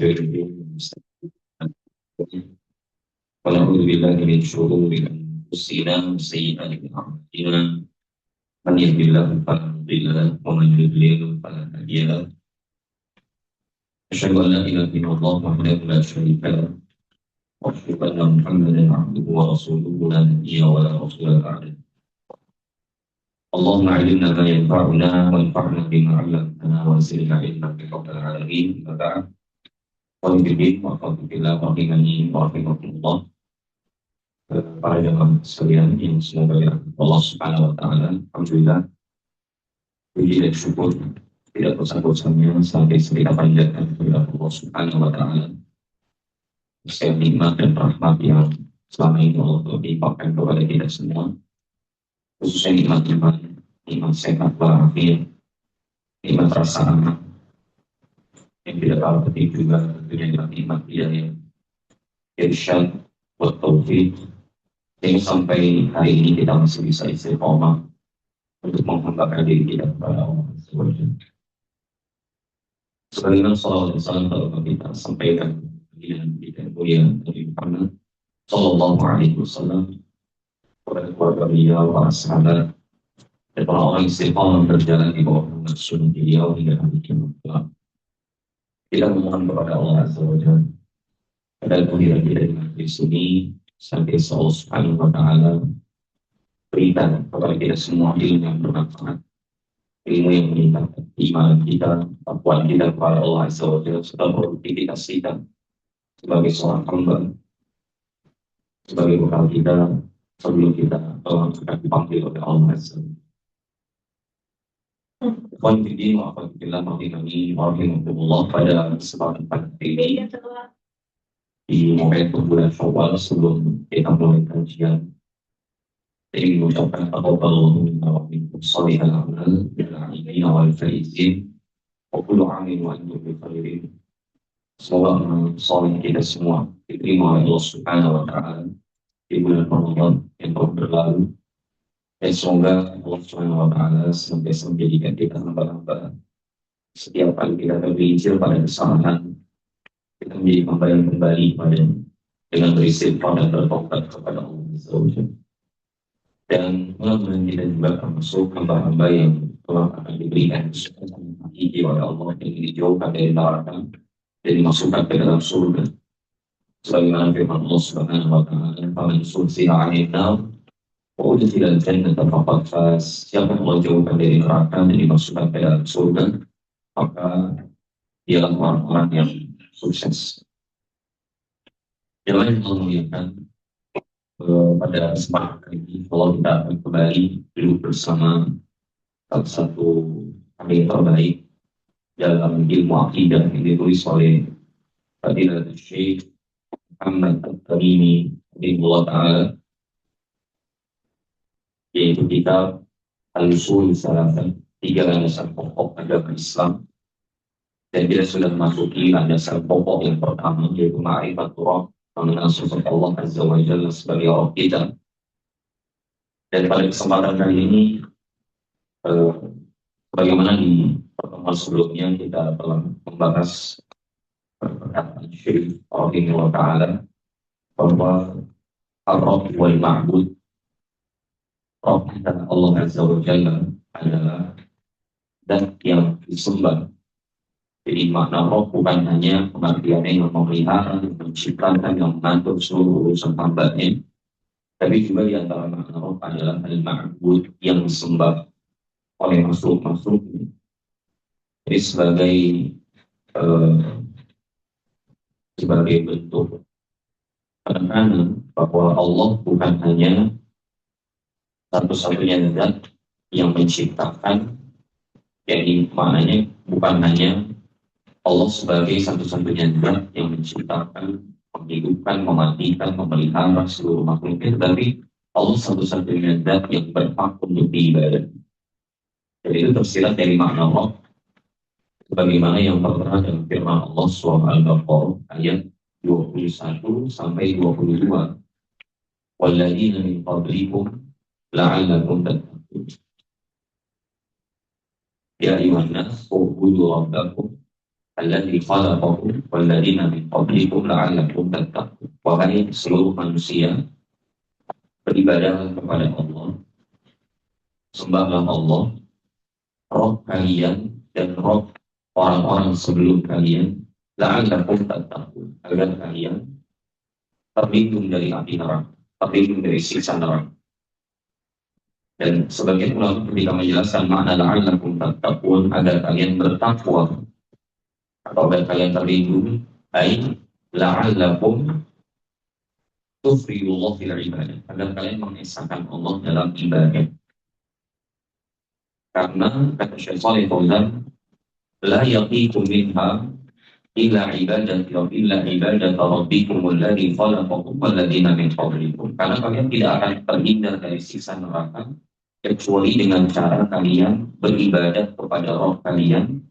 ونستغفره ونعوذ بالله من شرور أنفسنا وسيئات أعمالنا من يهد الله فلا مضل له ومن يضلل فلا هادي له أشهد أن لا إله إلا الله وحده لا شريك له وأشهد أن محمدا عبده ورسوله لا نبي ولا رسول بعده اللهم علمنا ما ينفعنا وانفعنا بما علمتنا وزدنا علما يا رب العالمين أما بعد Waalaikumsalam warahmatullahi wabarakatuh. Para jemaah sekalian yang semoga ya Allah Subhanahu Wa Taala, alhamdulillah, puji dan syukur tidak bosan-bosannya sampai kita panjatkan kepada Allah Subhanahu Wa Taala segala nikmat dan rahmat yang selama ini Allah limpahkan kepada kita semua, khususnya nikmat iman, nikmat sehat walafiat, nikmat rasa aman, yang tidak kalah penting juga tentunya nikmat hidayah, irsyad, wa taufik, yang sampai hari ini kita masih bisa istiqomah untuk menghambakan diri kita kepada Allah SWT. Sebagaimana salawat dan salam telah kita sampaikan dengan kita mulia Nabi Muhammad Sallallahu Alaihi Wasallam kepada keluarga beliau, para sahabat, dan para orang istiqomah berjalan di bawah sunnah beliau hingga hari kiamat. Kita memohon kepada Allah Azza wa Jalla pada kehadiran kita di sini sampai Allah Subhanahu Wa Taala berikan kepada kita semua ilmu yang bermanfaat, ilmu yang meningkatkan iman kita, ketakwaan kita kepada Allah Azza wa Jalla, serta produktivitas kita sebagai seorang hamba, sebagai bekal kita sebelum kita akan dipanggil oleh Allah Azza wa Jalla. Konfidin wa afadillah ma'afidani wa'afidullah pada kesempatan pada ini di momentum bulan Syawal sebelum kita mulai kajian ini mengucapkan taqabbalallahu minna wa minkum shalihal a'mal bil a'idin wal faizin wa kullu 'amin wa antum bi khairin. Semoga amal saleh kita semua diterima oleh Allah Subhanahu wa Ta'ala di bulan Ramadan yang telah berlalu. Dan semoga Allah Subhanahu Wa Taala senantiasa menjadikan kita hamba-hamba. Setiap kali kita tergelincir pada kesalahan, kita menjadi hamba yang kembali pada dengan beristighfar dan bertobat kepada Allah SWT. Dan mudah-mudahan kita juga termasuk hamba-hamba yang telah akan diberikan kesempatan hakiki oleh Allah yang dijauhkan dari neraka dan dimasukkan ke dalam surga. Sebagaimana firman Allah Subhanahu Wa Taala, "Faman zuhziha 'anil nar udkhilal jannata faqad faz." Siapa yang Allah jauhkan dari neraka dan dimasukkan ke dalam surga, maka dialah orang-orang yang sukses. Yang lain Allah muliakan, pada kesempatan ini kalau kita akan kembali duduk bersama salah satu ahli terbaik dalam ilmu akidah yang ditulis oleh Fadilatul Syekh Muhammad Al-Karimi Rahimahullah Ta'ala, yaitu kitab Al-Usul Salasah, 3 landasan pokok agama Islam. Dan kita sudah memasuki landasan pokok yang pertama, yaitu ma'rifatul Rabb, mengenal sosok Allah Azza wa Jalla sebagai Rabb kita. Dan pada kesempatan kali ini, bagaimana di pertemuan sebelumnya kita telah membahas perkataan Syekh Rahimahullah Ta'ala bahwa Ar-Rabb wal Ma'bud, Rabb dan Allah Azza wa Jalla adalah dan yang disembah. Jadi makna Rabb bukan hanya pengertiannya yang memelihara, yang menciptakan, yang mengatur seluruh urusan hambanya, tapi juga di antara makna Rabb adalah al-ma'bud, yang disembah oleh makhluk-makhluk. Jadi sebagai bentuk penekanan bahwa Allah bukan hanya satu-satunya zat yang menciptakan, jadi maknanya bukan hanya Allah sebagai satu-satunya zat yang menciptakan, menghidupkan, mematikan, memelihara seluruh makhluknya, tapi Allah satu-satunya zat yang berhak untuk diibadati. Jadi itu tersirat dari makna Allah sebagaimana yang tertera dalam firman Allah surah Al-Baqarah ayat 21 sampai 22. Walladzina min qablikum la'allakum tattaqun. Ya ayyuhan nas ubudu rabbakum alladzi khalaqakum walladzina min qablikum la'allakum tattaqun. Wahai seluruh manusia, beribadah kepada Allah, sembahlah Allah, Roh kalian dan Roh orang-orang sebelum kalian, la'allakum tattaqun, agar kalian terlindung dari api neraka, terlindung dari siksa neraka. Dan sebagian ulama ketika menjelaskan makna la'allakum tattaqun, agar kalian bertakwa atau agar kalian terlindung, ai la'allakum tufridullah fil ibadah, agar kalian mengesahkan Allah dalam ibadah. Karena kata Syekh Shalih Fauzan, la yaqikum minha illa ibadat rabbikum alladzi khalaqakum walladzina min qablikum. Karena kalian tidak akan terhindar dari siksa neraka kecuali dengan cara kalian beribadat kepada Roh kalian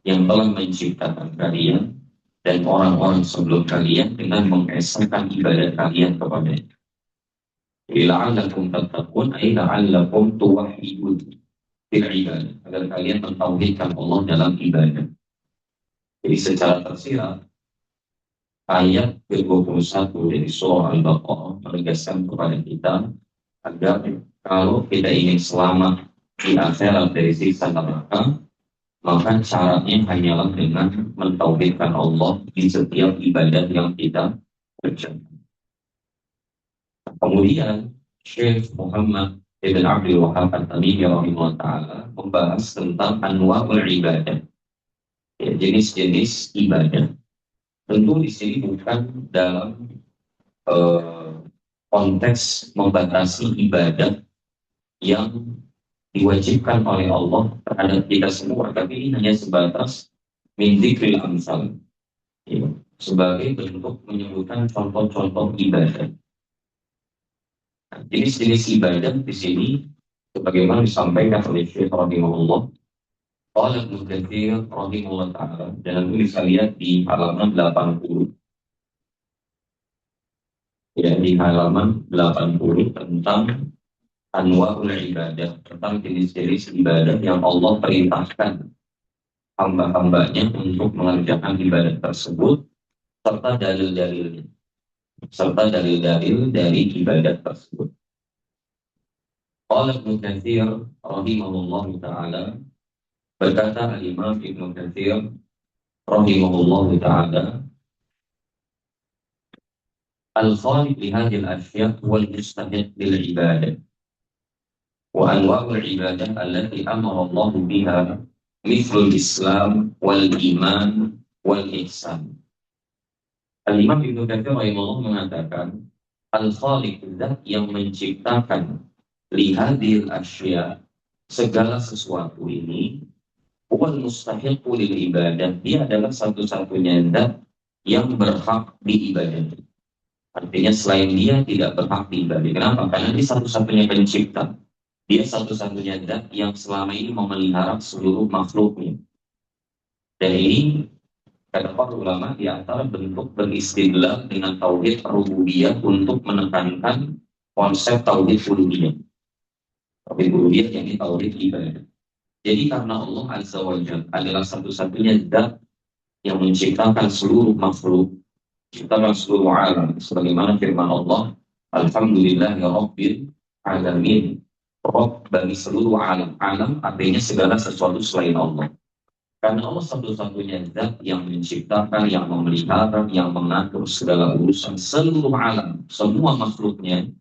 yang telah menciptakan kalian dan orang-orang sebelum kalian dengan mengesahkan ibadat kalian kepadanya. La'allakum tattaqun ay la'allakum tuwahhidun fil ibadah, agar kalian mentauhidkan Allah dalam ibadah. Jadi secara tersirat ayat ke-21 dari surah Al-Baqarah menegaskan kepada kita agar kalau kita ingin selamat di akhirat dari siksa neraka, maka caranya hanyalah dengan mentauhidkan Allah di setiap ibadah yang kita kerjakan. Kemudian Syekh Muhammad Ibn Abdul Wahab At-Tamimi rahimahullah ta'ala membahas tentang anwa'ul ibadah, ya, jenis-jenis ibadah. Tentu di sini bukan dalam konteks membatasi ibadah yang diwajibkan oleh Allah terhadap kita semua, tapi ini hanya sebatas min dzikril amsal, ya, sebagai bentuk menyebutkan contoh-contoh ibadah. Nah, jenis-jenis ibadah di sini sebagaimana disampaikan oleh Syekh rahimahullah, qala Ibnu Katsir rahimahullah ta'ala, dan nanti bisa lihat di halaman 80, ya, di halaman 80 tentang anwa'ul ibadah, tentang jenis-jenis ibadah yang Allah perintahkan hamba-hambanya untuk mengerjakan ibadah tersebut, serta dalil-dalilnya, serta dalil-dalil dari ibadah tersebut. Qala Ibnu Katsir rahimahullah ta'ala, berkata Al-Imam Ibnu Katsir rahimahullah ta'ala, al-khaliq li hadhihi al-ashya' wal mustahiq lil ibadah wa anwa'ul ibadah allati amara Allah biha mithlul Islam wal iman wal ihsan. Al-Imam Ibnu Katsir rahimahullah mengatakan, al-khaliq, zat yang menciptakan, li hadhil asya', segala sesuatu ini, wal mustahiq lil ibadah, dia adalah satu-satunya zat yang berhak diibadati. Artinya selain dia tidak berhak diibadati. Kenapa? Karena dia satu-satunya pencipta. Dia satu-satunya zat yang selama ini memelihara seluruh makhluknya. Dan ini kata para ulama di antara bentuk beristidlal dengan tauhid rububiyah untuk menekankan konsep tauhid uluhiyah. Tauhid uluhiyah yang tauhid ibadah. Jadi karena Allah Azza wa Jalla adalah satu-satunya zat yang menciptakan seluruh makhluk, menciptakan seluruh alam, sebagaimana firman Allah, alhamdulillahi rabbil alamin, Rob bagi seluruh alam. Alam artinya segala sesuatu selain Allah. Karena Allah satu-satunya zat yang menciptakan, yang memelihara, yang mengatur segala urusan seluruh alam, semua makhluknya,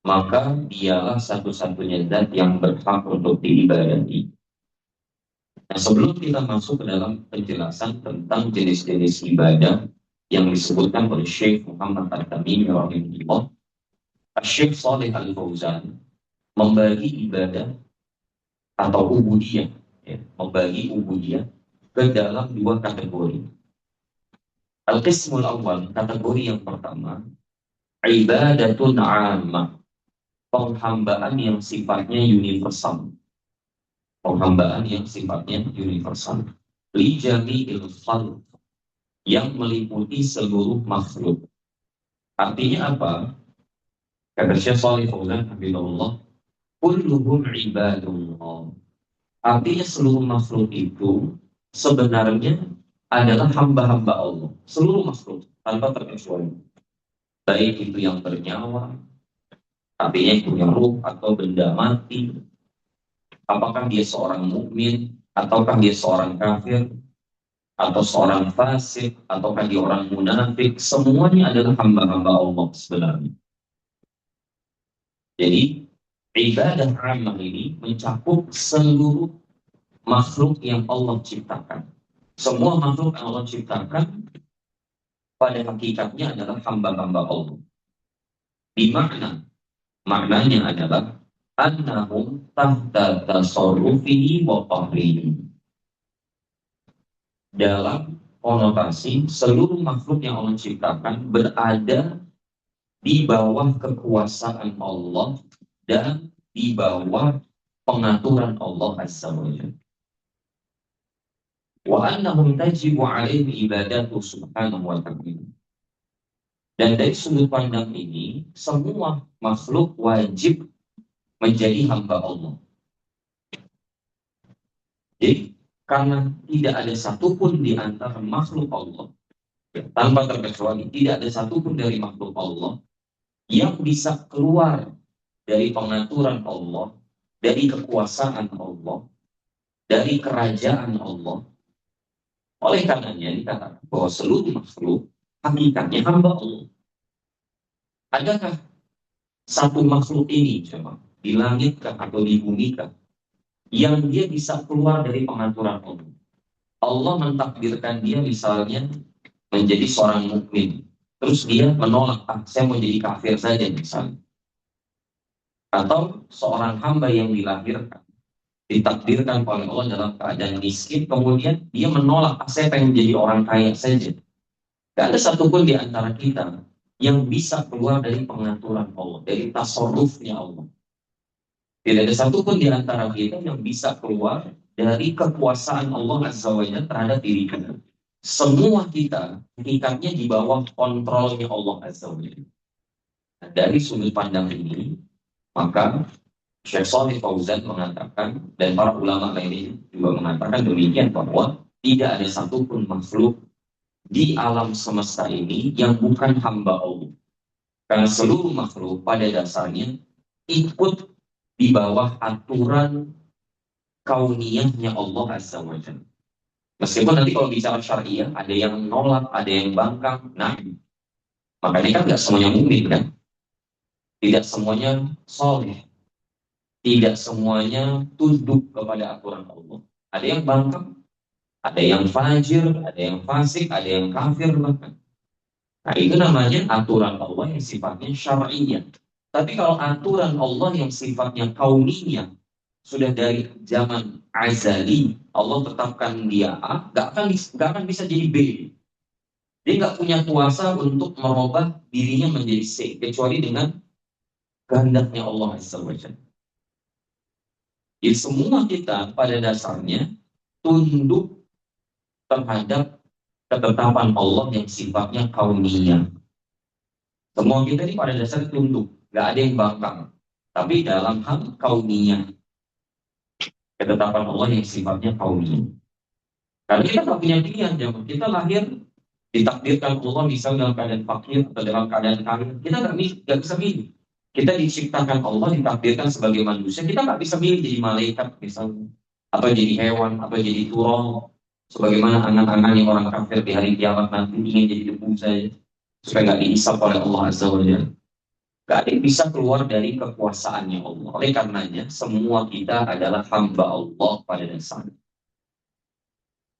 maka dialah satu-satunya zat yang berhak untuk diibadati. Nah, sebelum kita masuk ke dalam penjelasan tentang jenis-jenis ibadah yang disebutkan oleh Syekh Muhammad At-Tamimi rahimahullah, Syekh Shalih Al-Fauzan membagi ibadah atau ubudiyah, ya, membagi ubudiyah ke dalam dua kategori. Al-Qismul Awal, kategori yang pertama, ibadatun ammah, penghambaan yang sifatnya universal. Penghambaan yang sifatnya universal. Li jami'il khalq, yang meliputi seluruh makhluk. Artinya apa? Kata Syekh Shalih Fauzan hafizahullah, kulluhum ibadullah. Artinya seluruh makhluk itu sebenarnya adalah hamba-hamba Allah. Seluruh makhluk tanpa terkecuali. Baik itu yang bernyawa, artinya yang punya ruh atau benda mati, apakah dia seorang mukmin ataukah dia seorang kafir atau seorang fasik ataukah dia orang munafik, semuanya adalah hamba-hamba Allah sebenarnya. Jadi ibadah amal ini mencakup seluruh makhluk yang Allah ciptakan. Semua makhluk yang Allah ciptakan pada hakikatnya adalah hamba-hamba Allah. Di maknanya adalah annahum tahta tasarrufihi wa qahrihi. Dalam konotasi seluruh makhluk yang Allah ciptakan berada di bawah kekuasaan Allah dan di bawah pengaturan Allah Azza wa Jalla. Wa annahum tajibu alaihi ibadatu subhanahu wa ta'ala. Dan dari sudut pandang ini, semua makhluk wajib menjadi hamba Allah. Jadi, karena tidak ada satupun di antara makhluk Allah, tanpa terkecuali, tidak ada satupun dari makhluk Allah yang bisa keluar dari pengaturan Allah, dari kekuasaan Allah, dari kerajaan Allah. Oleh karenanya dikatakan bahwa seluruh makhluk hakikatnya hamba Allah. Adakah satu makhluk ini coba di langit atau di bumi yang dia bisa keluar dari pengaturan Allah? Allah mentakdirkan dia misalnya menjadi seorang mukmin, terus dia menolak, saya mau jadi kafir saja misalnya. Atau seorang hamba yang dilahirkan, ditakdirkan oleh Allah dalam keadaan miskin, kemudian dia menolak, saya pengen jadi orang kaya saja. Tidak ada satupun di antara kita yang bisa keluar dari pengaturan Allah, dari tasarrufnya Allah. Tidak ada satupun di antara kita yang bisa keluar dari kekuasaan Allah Azza wa Jalla terhadap diri kita. Semua kita hakikatnya di bawah kontrolnya Allah Azza wa Jalla. Dari sudut pandang ini, maka Syekh Shalih Fauzan mengatakan, dan para ulama lainnya juga mengatakan demikian, bahwa tidak ada satupun makhluk di alam semesta ini yang bukan hamba Allah. Karena seluruh makhluk pada dasarnya ikut di bawah aturan kauniyahnya Allah Azza wa Jalla. Meskipun nanti kalau bicara syariah, ada yang nolak, ada yang bangkang. Nah, makanya kan nggak semuanya mukmin kan? Tidak semuanya soleh. Tidak semuanya tunduk kepada aturan Allah. Ada yang bangkang, ada yang fajir, ada yang fasik, ada yang kafir bahkan. Nah, itu namanya aturan Allah yang sifatnya syar'iyyah. Tapi kalau aturan Allah yang sifatnya kauniyah, sudah dari zaman azali, Allah tetapkan dia A, gak akan bisa jadi B. Dia gak punya kuasa untuk merubah dirinya menjadi C, kecuali dengan kehendaknya Allah Azza wa Jalla. Jadi semua kita pada dasarnya tunduk terhadap ketetapan Allah yang sifatnya kauniyah. Semua kita ini pada dasarnya tunduk, gak ada yang bangkang. Tapi dalam hal kauniyah, ketetapan Allah yang sifatnya kauniyah. Karena kita tak punya pilihan, zaman kita lahir ditakdirkan Allah misalnya dalam keadaan fakir atau dalam keadaan kaya, kita nggak bisa milih. Kita diciptakan Allah, ditakdirkan sebagai manusia, kita nggak bisa milih jadi malaikat misalnya, atau jadi hewan, atau jadi turun. Sebagaimana anak-anak yang orang kafir di hari kiamat nanti ingin jadi debu saja, supaya nggak dihisap oleh Allah Azza wa Jalla. Gak ada yang bisa keluar dari kekuasaannya Allah. Oleh karenanya, semua kita adalah hamba Allah pada dasarnya,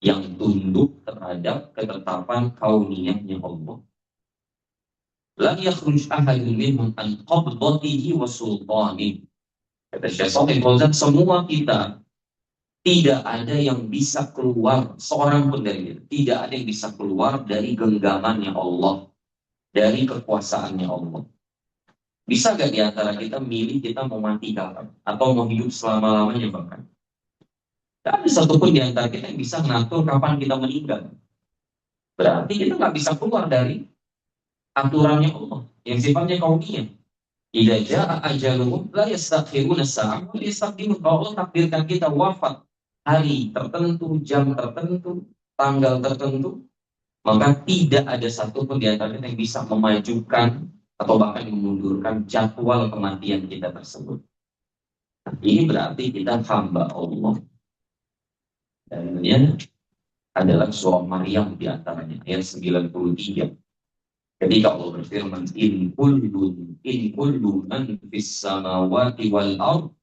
yang tunduk terhadap ketetapan kauniyahnya Allah. La yakhruj ahadun minhum an qabdatihi wa sultanihi. Kata Syekh Shalih Fauzan, semua kita tidak ada yang bisa keluar, seorang pun dari kita, tidak ada yang bisa keluar dari genggamannya Allah, dari kekuasaannya Allah. Bisa gak di antara kita milih kita mau mati kapan atau mau hidup selama-lamanya bahkan? Tidak ada satupun di antara kita yang bisa mengatur kapan kita meninggal. Berarti kita nggak bisa keluar dari aturannya Allah yang sifatnya kauniyah. Idza jaa ajaluhum la yastakhiruna sa'ah wa yastaqdimun. Kalau Allah takdirkan kita wafat hari tertentu, jam tertentu, tanggal tertentu, maka tidak ada satupun di antara kita yang bisa memajukan atau bahkan memundurkan jadwal kematian kita tersebut. Nah, ini berarti kita hamba Allah. Dan ini adalah surah Maryam di antaranya, ayat 93. Ketika Allah berfirman, in kullu man fis samawati wal ard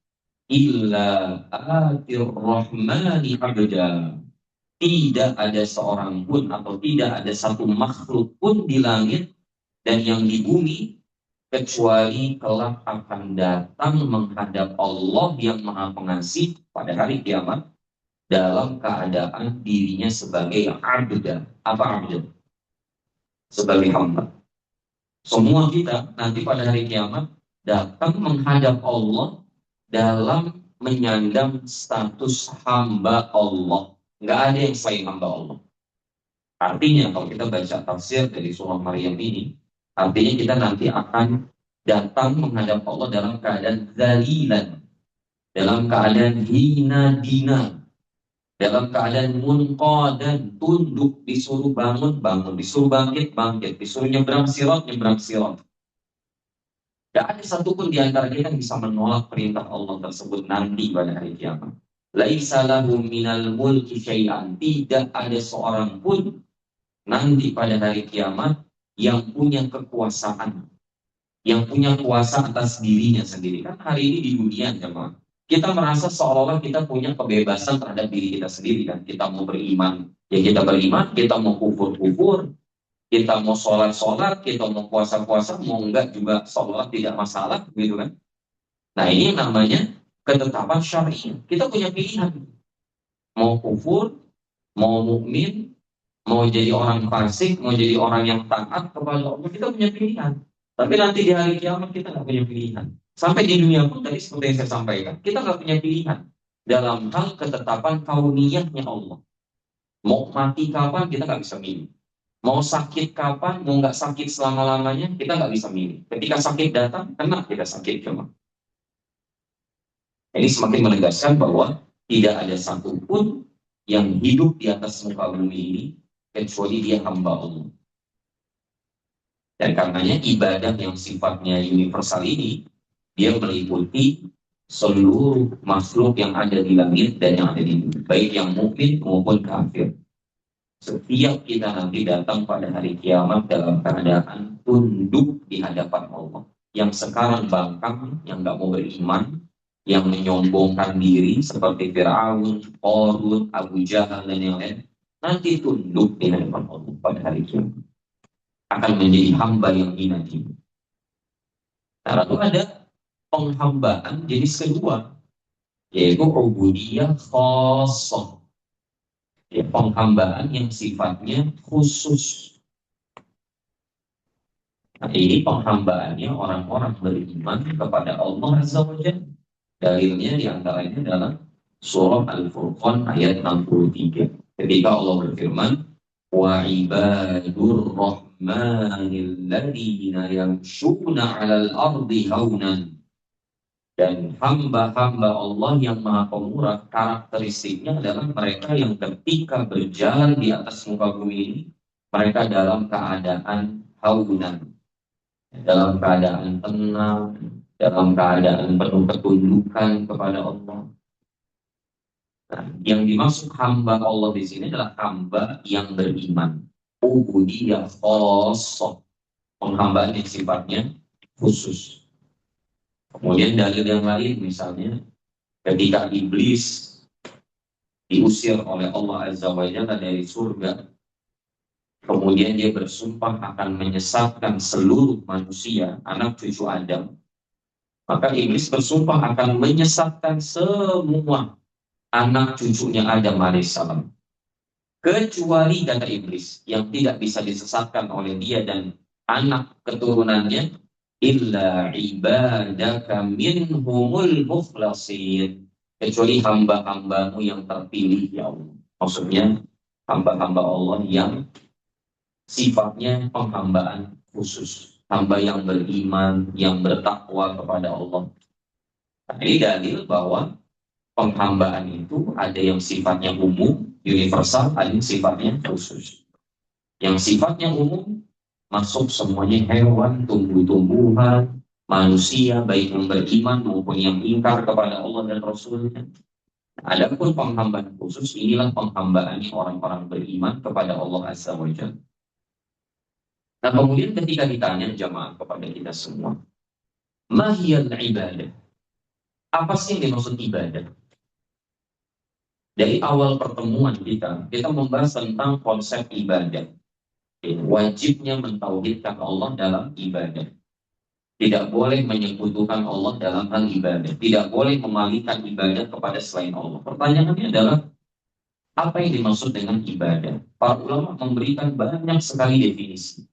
illa atir rahmani abda. Tidak ada seorang pun atau tidak ada satu makhluk pun di langit dan yang di bumi kecuali kelak akan datang menghadap Allah yang Maha Pengasih pada hari kiamat dalam keadaan dirinya sebagai abda. Apa abda? Sebagai hamba. Semua kita nanti pada hari kiamat datang menghadap Allah dalam menyandang status hamba Allah. Nggak ada yang selain hamba Allah. Artinya kalau kita baca tafsir dari surah Maryam ini, artinya kita nanti akan datang menghadap Allah dalam keadaan zalilan, dalam keadaan hina dina, dalam keadaan munqadan, tunduk, disuruh bangun, bangun, disuruh bangkit, bangkit, disuruh nyebrang sirat, nyebrang sirat. Tidak ada satupun di antara kita yang bisa menolak perintah Allah tersebut nanti pada hari kiamat. Laisa lahu minal mulki syai'an. Tidak ada seorang pun nanti pada hari kiamat yang punya kekuasaan, yang punya kuasa atas dirinya sendiri. Kan hari ini di dunia, jemaah, kita merasa seolah-olah kita punya kebebasan terhadap diri kita sendiri kan. Kita mau beriman, ya kita beriman. Kita mau kufur, kita mau sholat, kita mau puasa, mau enggak juga sholat tidak masalah, gitu kan. Nah ini namanya ketetapan syar'i. Kita punya pilihan. Mau kufur, mau mukmin, mau jadi orang fasik, mau jadi orang yang taat kepada Allah, kita punya pilihan. Tapi nanti di hari kiamat kita nggak punya pilihan. Sampai di dunia pun tadi seperti yang saya sampaikan, kita nggak punya pilihan dalam hal ketetapan kauniyahnya Allah. Mau mati kapan kita nggak bisa milih. Mau sakit kapan, mau nggak sakit selama-lamanya kita nggak bisa milih. Ketika sakit datang, kena kita sakit cuma. Ini semakin menegaskan bahwa tidak ada satupun yang hidup di atas muka bumi ini kecuali dia hamba Allah. Dan karenanya ibadah yang sifatnya universal ini, dia meliputi seluruh makhluk yang ada di langit dan yang ada di bumi, baik yang mukmin maupun kafir. Setiap kita nanti datang pada hari kiamat dalam keadaan tunduk di hadapan Allah. Yang sekarang bangkang, yang nggak mau beriman, yang menyombongkan diri seperti Fir'aun, Qarun, Abu Jahal dan yang lain, nanti tunduk di hadapan Allah pada hari kiamat. Akan menjadi hamba yang hina diri. Nah, lalu ada penghambaan jenis kedua, yaitu ubudiyah khassah. Ya, penghambaan yang sifatnya khusus. Nah, ini penghambaannya orang-orang beriman kepada Allah Azza wa Jalla. Dalilnya diantaranya dalam surah Al-Furqan ayat 63. Ketika Allah berfirman, wa ibadur rahmanil ladzina yamshuna 'alal ardi haunan. Dan hamba-hamba Allah yang maha pemurah, karakteristiknya adalah mereka yang ketika berjalan di atas muka bumi ini, mereka dalam keadaan haunan, dalam keadaan tenang, dalam keadaan penuh ketundukan kepada Allah. Nah, yang dimaksud hamba Allah di sini adalah hamba yang beriman. Ubudiyah khassah, penghambaan yang sifatnya khusus. Kemudian dalil yang lain misalnya ketika iblis diusir oleh Allah Azza wa Jalla dari surga, kemudian dia bersumpah akan menyesatkan seluruh manusia, anak cucu Adam, maka iblis bersumpah akan menyesatkan semua anak cucunya Adam alaihissalam, kecuali kata iblis yang tidak bisa disesatkan oleh dia dan anak keturunannya, illa ibadaka minhumul mukhlasin, kecuali hamba-hambamu yang terpilih ya Allah. Maksudnya hamba-hamba Allah yang sifatnya penghambaan khusus, hamba yang beriman, yang bertakwa kepada Allah. Nah, ini dalil bahwa penghambaan itu ada yang sifatnya umum, universal, ada yang sifatnya khusus. Yang sifatnya umum masuk semuanya hewan, tumbuh-tumbuhan, manusia, baik yang beriman maupun yang ingkar kepada Allah dan Rasulnya. Adapun penghambaan khusus, inilah penghambaan orang-orang beriman kepada Allah Azza wa Jalla. Nah, kemudian ketika ditanya jamaah kepada kita semua, mahiyal ibadah? Apa sih yang dimaksud ibadah? Dari awal pertemuan kita membahas tentang konsep ibadah. Wajibnya mentauhidkan Allah dalam ibadah. Tidak boleh menyekutukan Allah dalam hal ibadah. Tidak boleh memalingkan ibadah kepada selain Allah. Pertanyaannya adalah, apa yang dimaksud dengan ibadah? Para ulama memberikan banyak sekali definisi.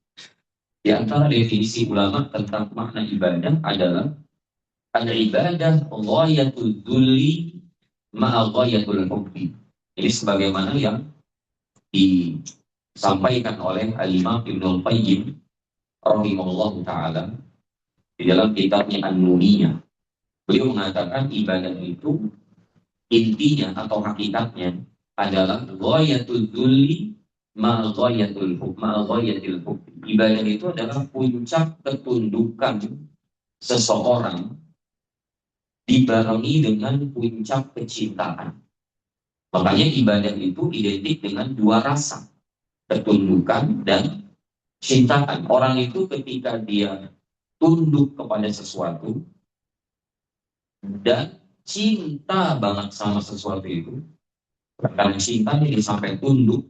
Di antara definisi ulama tentang makna ibadah adalah al-ibadah ghayatul dzulli ma'a ghayatul hubbi. Jadi sebagaimana yang disampaikan oleh Al-Imam Ibnul Qayyim rahimahullahu taala di dalam kitabnya An-Nuniyah. Beliau mengatakan ibadah itu intinya atau hakikatnya adalah ghayatul dzulli ma'a ghayatul hubbi. Ibadah itu adalah puncak ketundukan seseorang dibarengi dengan puncak kecintaan. Makanya ibadah itu identik dengan dua rasa, ketundukan dan cintaan. Orang itu ketika dia tunduk kepada sesuatu dan cinta banget sama sesuatu itu, karena cintanya dia sampai tunduk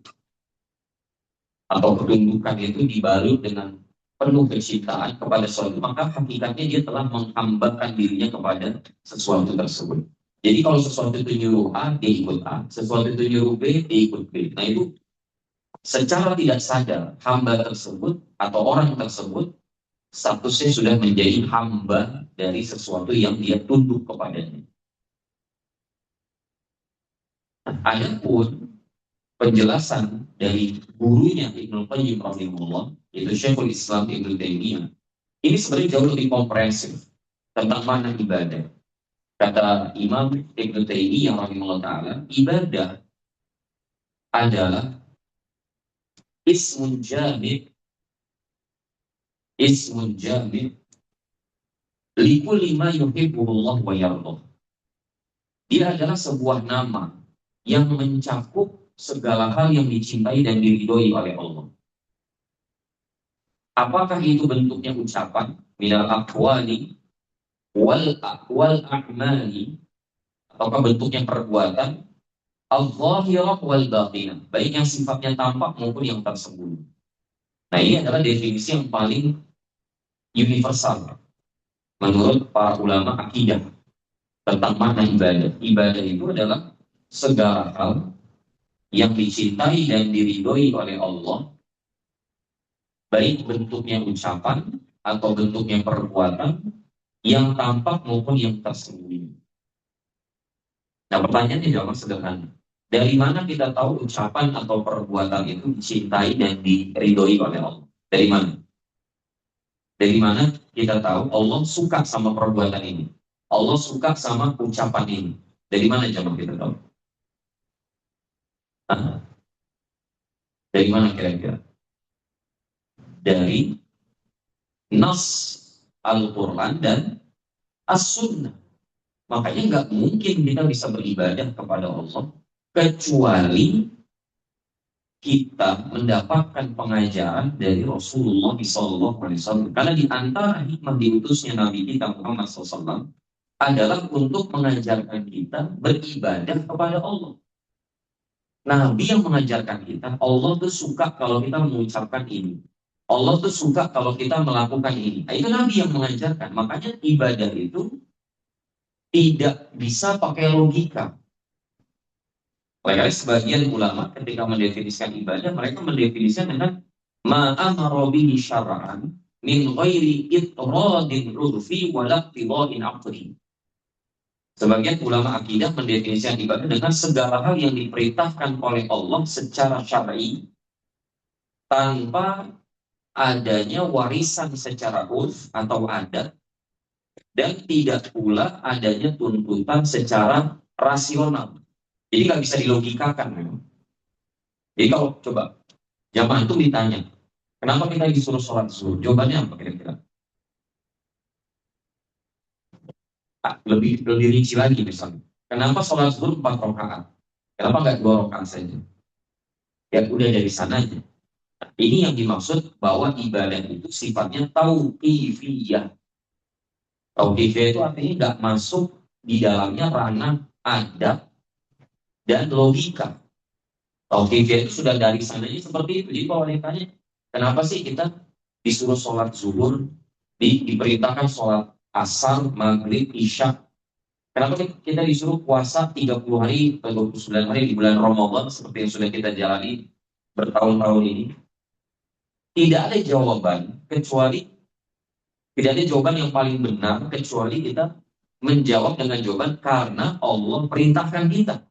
atau ketundukan itu dibalut dengan penuh kecintaan kepada sesuatu, maka hakikatnya dia telah menghambakan dirinya kepada sesuatu tersebut. Jadi kalau sesuatu itu nyuruh A, dia ikut A. Sesuatu itu nyuruh B, dia ikut B. Nah itu secara tidak sadar, hamba tersebut atau orang tersebut statusnya sudah menjadi hamba dari sesuatu yang dia tunduk kepadanya. Adapun penjelasan dari gurunya Ibnu Qayyim rahimahullah, yaitu Syekhul Islam Ibnu Taimiyah, ini sebenarnya jauh lebih komprehensif tentang mana ibadah. Kata Imam Ibnu Taimiyah rahimahullah taala, ibadah adalah ismun jamid likulli ma yuhibbullah wa yardah. Dia adalah sebuah nama yang mencakup segala hal yang dicintai dan diridhoi oleh Allah. Apakah itu bentuknya ucapan minal aqwali wal a'mali, ataukah bentuknya perbuatan al-zahirah wal batinah, baik yang sifatnya tampak maupun yang tersembunyi. Nah, ini adalah definisi yang paling universal menurut para ulama akidah tentang makna ibadah. Ibadah itu adalah segala hal yang dicintai dan diridhoi oleh Allah, baik bentuknya ucapan atau bentuknya perbuatan yang tampak maupun yang tersembunyi. Nah, pertanyaannya jawab sederhana. Dari mana kita tahu ucapan atau perbuatan itu dicintai dan diridhoi oleh Allah? Dari mana? Dari mana kita tahu Allah suka sama perbuatan ini? Allah suka sama ucapan ini. Dari mana jawab kita tahu? Nah, dari mana kira-kira? Dari nas Al-Quran dan As-Sunnah. Makanya nggak mungkin kita bisa beribadah kepada Allah kecuali kita mendapatkan pengajaran dari Rasulullah SAW. Karena di antara hikmah diutusnya Nabi kita Muhammad SAW adalah untuk mengajarkan kita beribadah kepada Allah. Nabi yang mengajarkan kita, Allah tuh suka kalau kita mengucapkan ini. Allah tuh suka kalau kita melakukan ini. Nah, itu Nabi yang mengajarkan. Makanya ibadah itu tidak bisa pakai logika. Oleh sebagian ulama ketika mendefinisikan ibadah, mereka mendefinisikan dengan ma'amara bihi syara'an min ghairi itradin urfi wa laqtida'in aqli. Sebagian ulama akidah mendefinisikan ibadah dengan segala hal yang diperintahkan oleh Allah secara syar'i tanpa adanya warisan secara urf atau adat, dan tidak pula adanya tuntutan secara rasional. Jadi nggak bisa dilogikakan memang. Jadi kalau coba jamaah itu ditanya, kenapa kita disuruh sholat zuhur? Jawabannya apa kira-kira? Lebih rinci lagi misalnya. Kenapa sholat zuhur 4 rakaat? Kenapa nggak 2 rakaat saja? Ya udah dari sananya. Ini yang dimaksud bahwa ibadah itu sifatnya tauqifiyah. Tauqifiyah itu artinya nggak masuk di dalamnya ranah adab dan logika. Tauqifiyah itu sudah dari sananya seperti itu. Jadi kalau ditanya, kenapa sih kita disuruh sholat zuhur, diperintahkan sholat asar, maghrib, isya. Kenapa kita disuruh puasa 30 hari atau 29 hari di bulan Ramadan seperti yang sudah kita jalani bertahun-tahun ini? Tidak ada jawaban kecuali tidak ada jawaban yang paling benar kecuali kita menjawab dengan jawaban karena Allah perintahkan kita.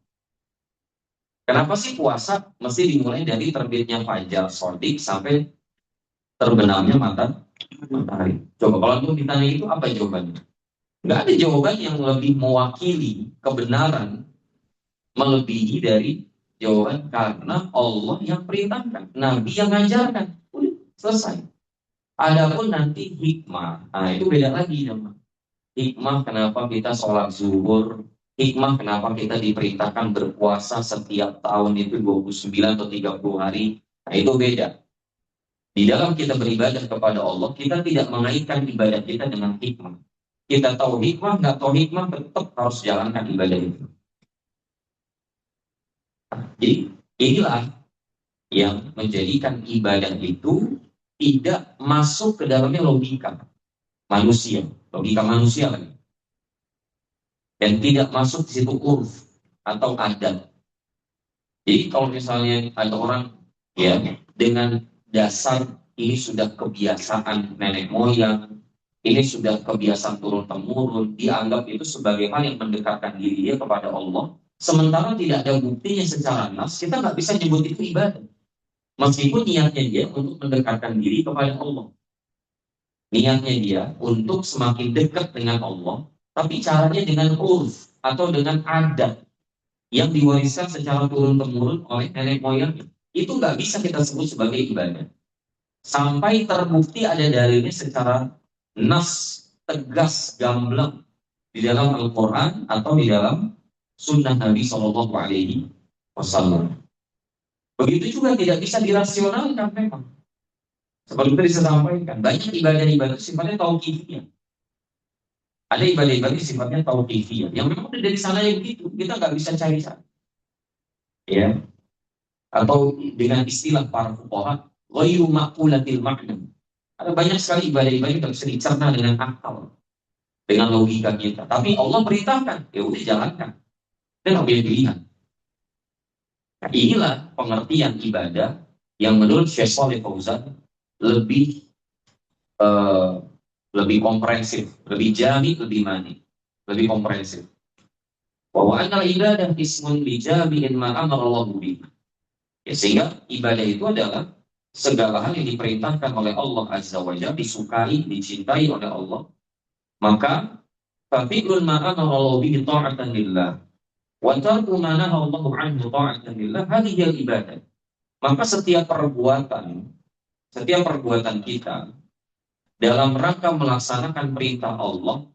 Kenapa sih puasa mesti dimulai dari terbitnya fajar sodik sampai terbenamnya matahari? Coba kalau itu ditanya itu apa jawabannya? Nggak ada jawaban yang lebih mewakili kebenaran melebihi dari jawaban karena Allah yang perintahkan, Nabi yang ngajarkan. Udah selesai. Adapun nanti hikmah, nah itu beda lagi teman. Hikmah kenapa kita sholat zuhur, hikmah kenapa kita diperintahkan berpuasa setiap tahun itu 29 atau 30 hari, nah itu beda. Di dalam kita beribadah kepada Allah, kita tidak mengaitkan ibadah kita dengan hikmah. Kita tahu hikmah, nggak tahu hikmah, tetap harus jalankan ibadah itu. Jadi inilah yang menjadikan ibadah itu tidak masuk ke dalamnya logika manusia lagi, dan tidak masuk di situ urf atau adat. Jadi kalau misalnya ada orang ya dengan dasar ini sudah kebiasaan nenek moyang, ini sudah kebiasaan turun temurun, dianggap itu sebagai hal yang mendekatkan diri dia kepada Allah, sementara tidak ada buktinya secara nas, kita nggak bisa nyebut itu ibadah. Meskipun niatnya dia untuk mendekatkan diri kepada Allah. Niatnya dia untuk semakin dekat dengan Allah, tapi caranya dengan urf atau dengan adat yang diwariskan secara turun-temurun oleh nenek moyang. Itu nggak bisa kita sebut sebagai ibadah. Sampai terbukti ada dalilnya secara nas, tegas, gamblang di dalam Al-Quran atau di dalam Sunnah Nabi Shallallahu Alaihi Wasallam. Begitu juga tidak bisa dirasionalkan memang. Seperti tadi saya sampaikan, banyak ibadah-ibadah sifatnya tauqifiyah. Ada ibadah-ibadah sifatnya tauqifiyah. Yang memang dari sana yang begitu, kita nggak bisa cari sana. Ya. Atau dengan istilah para fuqaha, ghairu maqulatil makna. Ada banyak sekali ibadah-ibadah yang bisa dicerna dengan akal, dengan logika kita. Tapi Allah perintahkan, ya udah jalankan. Dan ambil pilihan. Nah, inilah pengertian ibadah yang menurut Syekh Shalih Fauzan lebih lebih komprehensif, lebih jami, lebih mani, lebih komprehensif. Bahwa anal ibadah ismun li jami'in ma amarallahu bihi. Ya, sehingga ibadah itu adalah segala hal yang diperintahkan oleh Allah Azza wa Jalla, disukai, dicintai oleh Allah. Maka fafi'lun ma amarallahu bihi ta'atan lillah. Wa tarku ma nahallahu anhu ta'atan lillah, hadhihi ibadah. Maka setiap perbuatan kita dalam rangka melaksanakan perintah Allah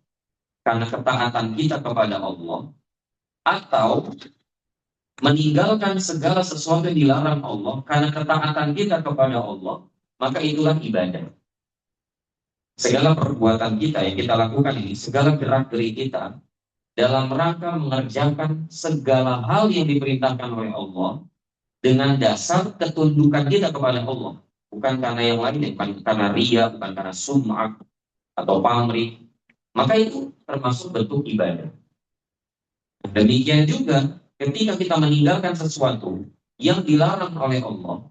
karena ketaatan kita kepada Allah, atau meninggalkan segala sesuatu yang dilarang Allah karena ketaatan kita kepada Allah, maka itulah ibadah. Segala perbuatan kita yang kita lakukan ini, segala gerak-gerik kita dalam rangka mengerjakan segala hal yang diperintahkan oleh Allah dengan dasar ketundukan kita kepada Allah, bukan karena yang lain, bukan karena ria, bukan karena sum'ah atau pamrih, maka itu termasuk bentuk ibadah. Demikian juga ketika kita meninggalkan sesuatu yang dilarang oleh Allah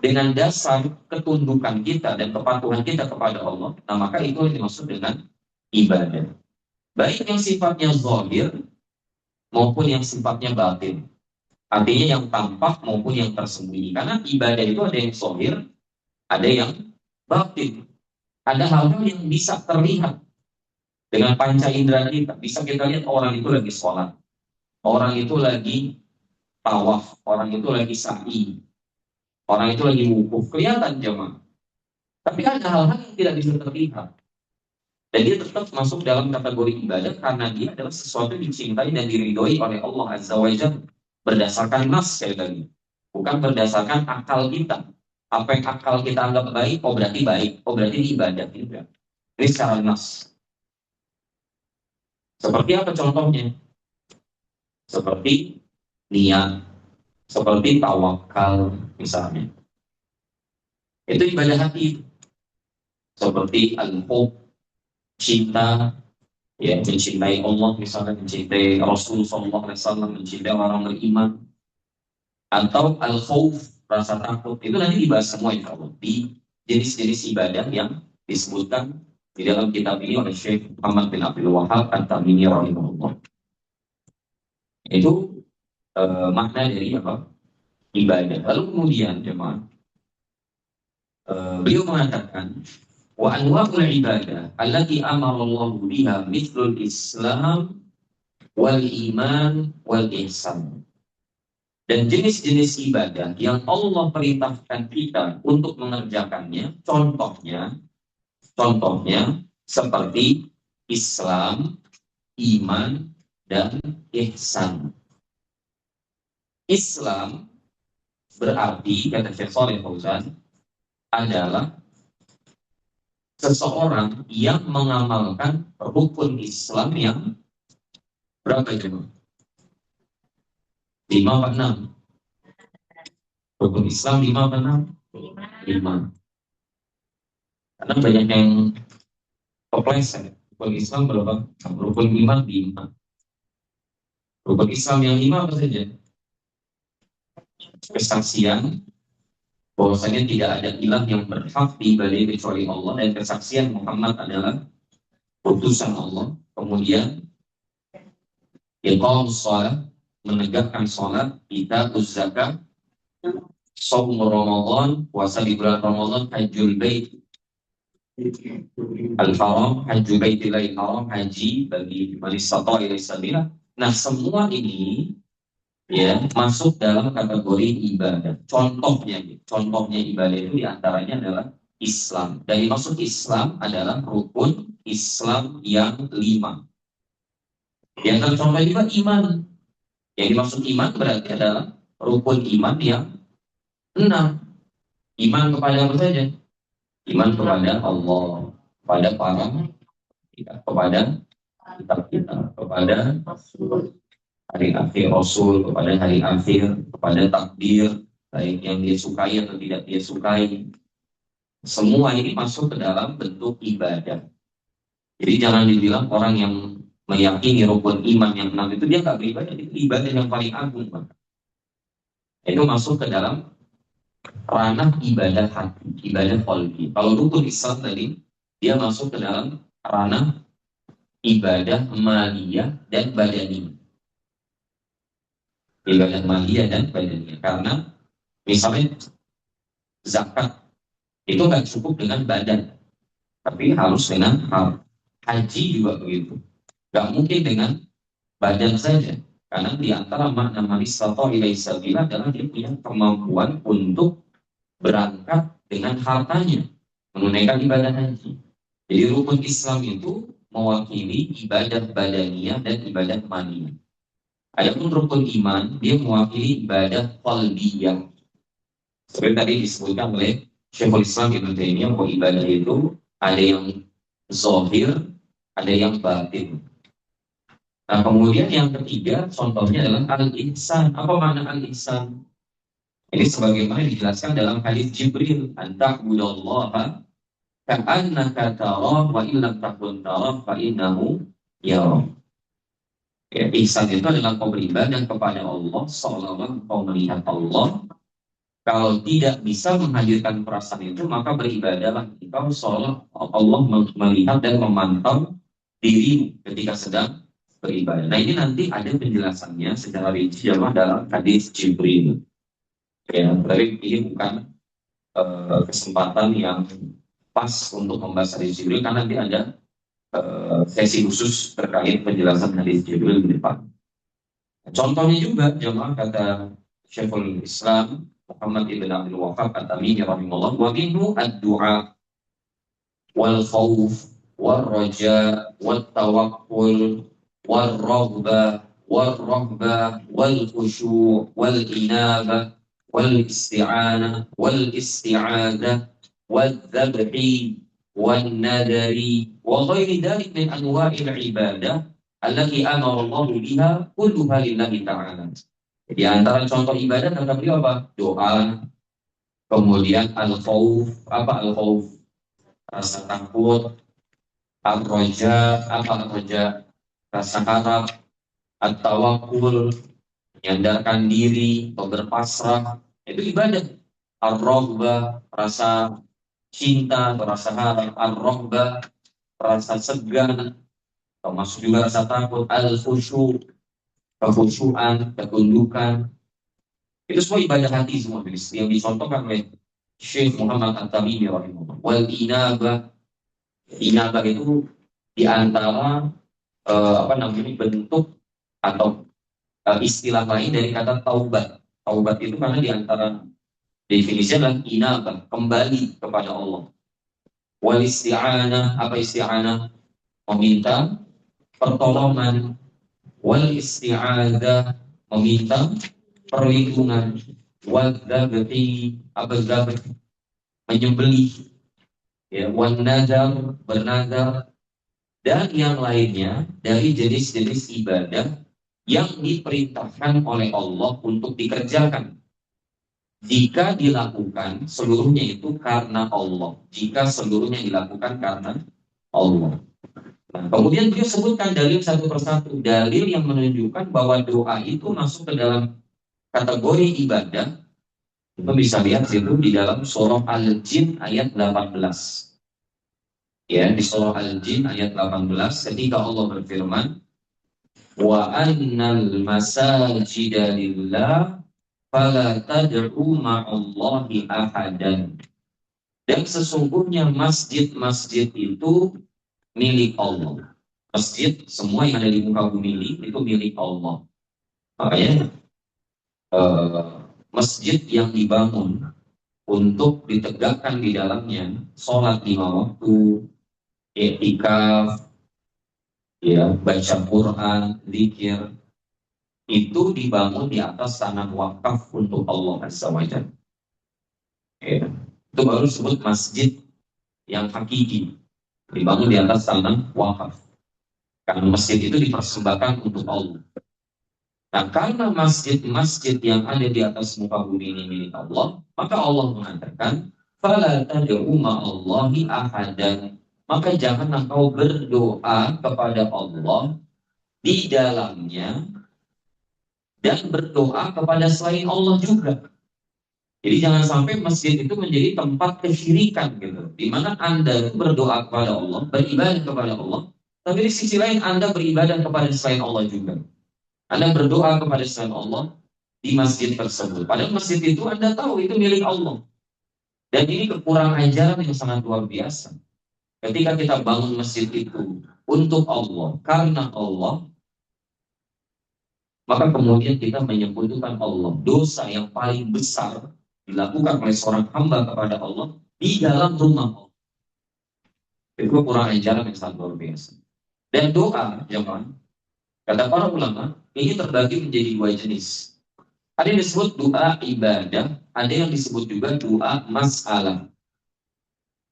dengan dasar ketundukan kita dan kepatuhan kita kepada Allah, nah maka itu yang dimaksud dengan ibadah. Baik yang sifatnya zahir maupun yang sifatnya batin. Artinya yang tampak maupun yang tersembunyi. Karena ibadah itu ada yang zahir, ada yang batin. Ada hal-hal yang bisa terlihat dengan panca indera kita. Bisa kita lihat orang itu lagi sholat, orang itu lagi tawaf, orang itu lagi sa'i, orang itu lagi wukuf, kelihatan jemaah. Tapi ada hal-hal yang tidak bisa terlihat. Dan dia tetap masuk dalam kategori ibadah karena dia adalah sesuatu yang dicintai dan diridhoi oleh Allah Azza wa Jalla berdasarkan nas sekali lagi. Bukan berdasarkan akal kita. Apa yang akal kita anggap baik, oh berarti baik, oh berarti ini ibadah. Tidak. Ini secara nas. Seperti apa contohnya? Seperti niat, seperti tawakal misalnya. Itu ibadah hati. Seperti al-hub, cinta, ya mencintai Allah misalnya, mencintai Rasul Sallallahu Alaihi Wasallam, mencintai orang beriman, atau al khawf, rasa takut, itu nanti dibahas semua insya Allah di jenis-jenis ibadah yang disebutkan di dalam kitab ini oleh Syekh Muhammad bin Abdul Wahab At-Tamimi rahimahullah. Itu makna dari apa? Ibadah. Lalu kemudian jemaah, beliau mengatakan wa anwa'ul ibadah allati amara Allah biha mithlul Islam wal iman wal ihsan. Dan jenis-jenis ibadah yang Allah perintahkan kita untuk mengerjakannya, contohnya seperti Islam, iman, dan ihsan. Islam berarti, kata Syekh Shalih Fauzan, adalah seseorang yang mengamalkan rukun Islam yang berapa itu? 5 apa 6? Rukun Islam 5 apa 6? 5. Karena banyak yang kepleset. Rukun Islam berapa? Rukun iman 5. Rukun Islam yang 5 apa saja? Kesaksian bahwasanya tidak ada ilah yang berhak diibadahi kecuali Allah, dan kesaksian Muhammad adalah utusan Allah. Kemudian iqamus shalah, menegakkan sholat, kita zakat, shaum Ramadan, puasa di bulan Ramadan, hajjul bait al-haram, hajjul baitillahil haram, haji bagi man istata'a ilaihi sabila. Nah, semua ini ya masuk dalam kategori ibadah. Contohnya ibadah itu diantaranya adalah Islam. Dari maksud Islam adalah rukun Islam yang 5. Yang tercontoh juga iman. Yang dimaksud iman berarti adalah rukun iman yang 6. Iman kepada apa saja? Iman kepada Allah, kepada para kepada kitab kita, kepada hari akhir Rasul, kepada hari akhir, kepada takdir, baik yang dia sukai atau tidak dia sukai. Semua ini masuk ke dalam bentuk ibadah. Jadi jangan dibilang orang yang meyakini rukun iman yang 6 itu dia nggak beribadah, itu ibadah yang paling agung. Itu masuk ke dalam ranah ibadah hati, ibadah qalbi. Kalau rukun Islam tadi, dia masuk ke dalam ranah ibadah maliyah dan badaniyah. Ibadah maliyah dan badaniyah. Karena misalnya zakat itu nggak cukup dengan badan, tapi harus dengan hal. Haji juga begitu. Nggak mungkin dengan badan saja. Karena di antara makna manis atau ilai sabila adalah dia punya kemampuan untuk berangkat dengan hartanya menunaikan ibadah haji. Jadi rukun Islam itu mewakili ibadah badaniyah dan ibadah maliyah. Adapun rukun iman dia mewakili ibadah qalbiyah. Seperti tadi disebutkan oleh Syekhul Islam Ibnu Taimiyah bahwa ibadah itu ada yang zahir, ada yang batin. Nah, kemudian yang ketiga contohnya adalah al-ihsan. Apa makna al-ihsan? Ini sebagaimana dijelaskan dalam hadis Jibril, "Anta'budallaha ka'annaka tarah wa illam takun tarah fa innahu yarah." Ya, ihsan itu adalah kau beribadah kepada Allah seolah-olah kau melihat Allah. Kalau tidak bisa menghadirkan perasaan itu, maka beribadahlah engkau seolah Allah melihat dan memantau diri ketika sedang beribadah. Nah, ini nanti ada penjelasannya secara rinci dalam hadis Jibril. Ya, tapi ini bukan kesempatan yang pas untuk membahas hadis Jibril, karena nanti ada sesi khusus terkait penjelasan hadis Jibril di depan. Contohnya juga jemaah kata Syekhul Islam Muhammad ibn Abdul Wahhab At-Tamimi rahimahullah, wa minhu ad-du'a wal khawf wal raja wal tawakkul wal raghbah wal rahbah wal khusyu' wal inabah wal isti'anah wal isti'adah wal dhabhi wal nadari wa ghairi dhalik min anwa'il ibadah allati amara Allah biha kulluha lillahi ta'ala. Di antara contoh ibadah kata beliau apa? Doa, kemudian al-khauf, apa al-khauf? Rasa takut, ar-roja, apa ar-roja? Rasa harap, at-tawakkul, menyandarkan diri atau berpasrah, itu ibadah. Ar-rohbah, rasa cinta atau rasa harap, ar-rohbah, rasa segan, termasuk juga rasa takut, al-khusyu, kekhusyuan, ketundukan, itu semua ibadah hati semua yang dicontohkan oleh Syekh Muhammad At-Tamimi rahimahullah. Wal inabah, inabah itu diantara apa namanya bentuk atau istilah lain dari kata taubat. Taubat itu karena diantara definisinya adalah inabah, kembali kepada Allah. Wal isti'anah, apa isti'anah? Meminta pertolongan. Wal isti'adah, meminta perlindungan. Wal dzabhi, apa dzabh? Menyembelih. Ya, wan nazar, bernazar, dan yang lainnya dari jenis-jenis ibadah yang diperintahkan oleh Allah untuk dikerjakan. Jika dilakukan seluruhnya itu karena Allah. Jika seluruhnya dilakukan karena Allah. Nah, kemudian beliau sebutkan dalil satu persatu. Dalil yang menunjukkan bahwa doa itu masuk ke dalam kategori ibadah. Kita bisa lihat itu di dalam surah Al-Jin ayat 18. Ya, di surah Al-Jin ayat 18 ketika Allah berfirman, wa annal masajida lillah fala tad'u ma'allahi ahadan. Dan sesungguhnya masjid-masjid itu milik Allah. Masjid semua yang ada di muka bumi ini itu milik Allah. Makanya masjid yang dibangun untuk ditegakkan di dalamnya sholat 5 waktu, i'tikaf, ya, baca Quran, zikir, itu dibangun di atas tanah wakaf untuk Allah Azza wa Jalla. Ya. Itu baru disebut masjid yang hakiki, dibangun di atas tanah wakaf. Karena masjid itu dipersembahkan untuk Allah. Nah, karena masjid-masjid yang ada di atas muka bumi ini milik Allah, maka Allah mengatakan, "Fala tad'u ma'allahi ahadan." Maka jangan engkau berdoa kepada Allah di dalamnya dan berdoa kepada selain Allah juga. Jadi jangan sampai masjid itu menjadi tempat kesyirikan gitu, di mana Anda berdoa kepada Allah, beribadah kepada Allah, tapi di sisi lain Anda beribadah kepada selain Allah juga. Anda berdoa kepada selain Allah di masjid tersebut. Padahal masjid itu Anda tahu itu milik Allah. Dan ini kekurangan ajaran yang sangat luar biasa. Ketika kita bangun masjid itu untuk Allah, karena Allah, maka kemudian kita menyebutkan Allah. Dosa yang paling besar dilakukan oleh seorang hamba kepada Allah di dalam rumah Allah. Itu kekurangan ajaran yang sangat luar biasa. Dan doa, jemaah, kata para ulama, ini terbagi menjadi 2 jenis. Ada yang disebut doa ibadah, ada yang disebut juga doa masalah.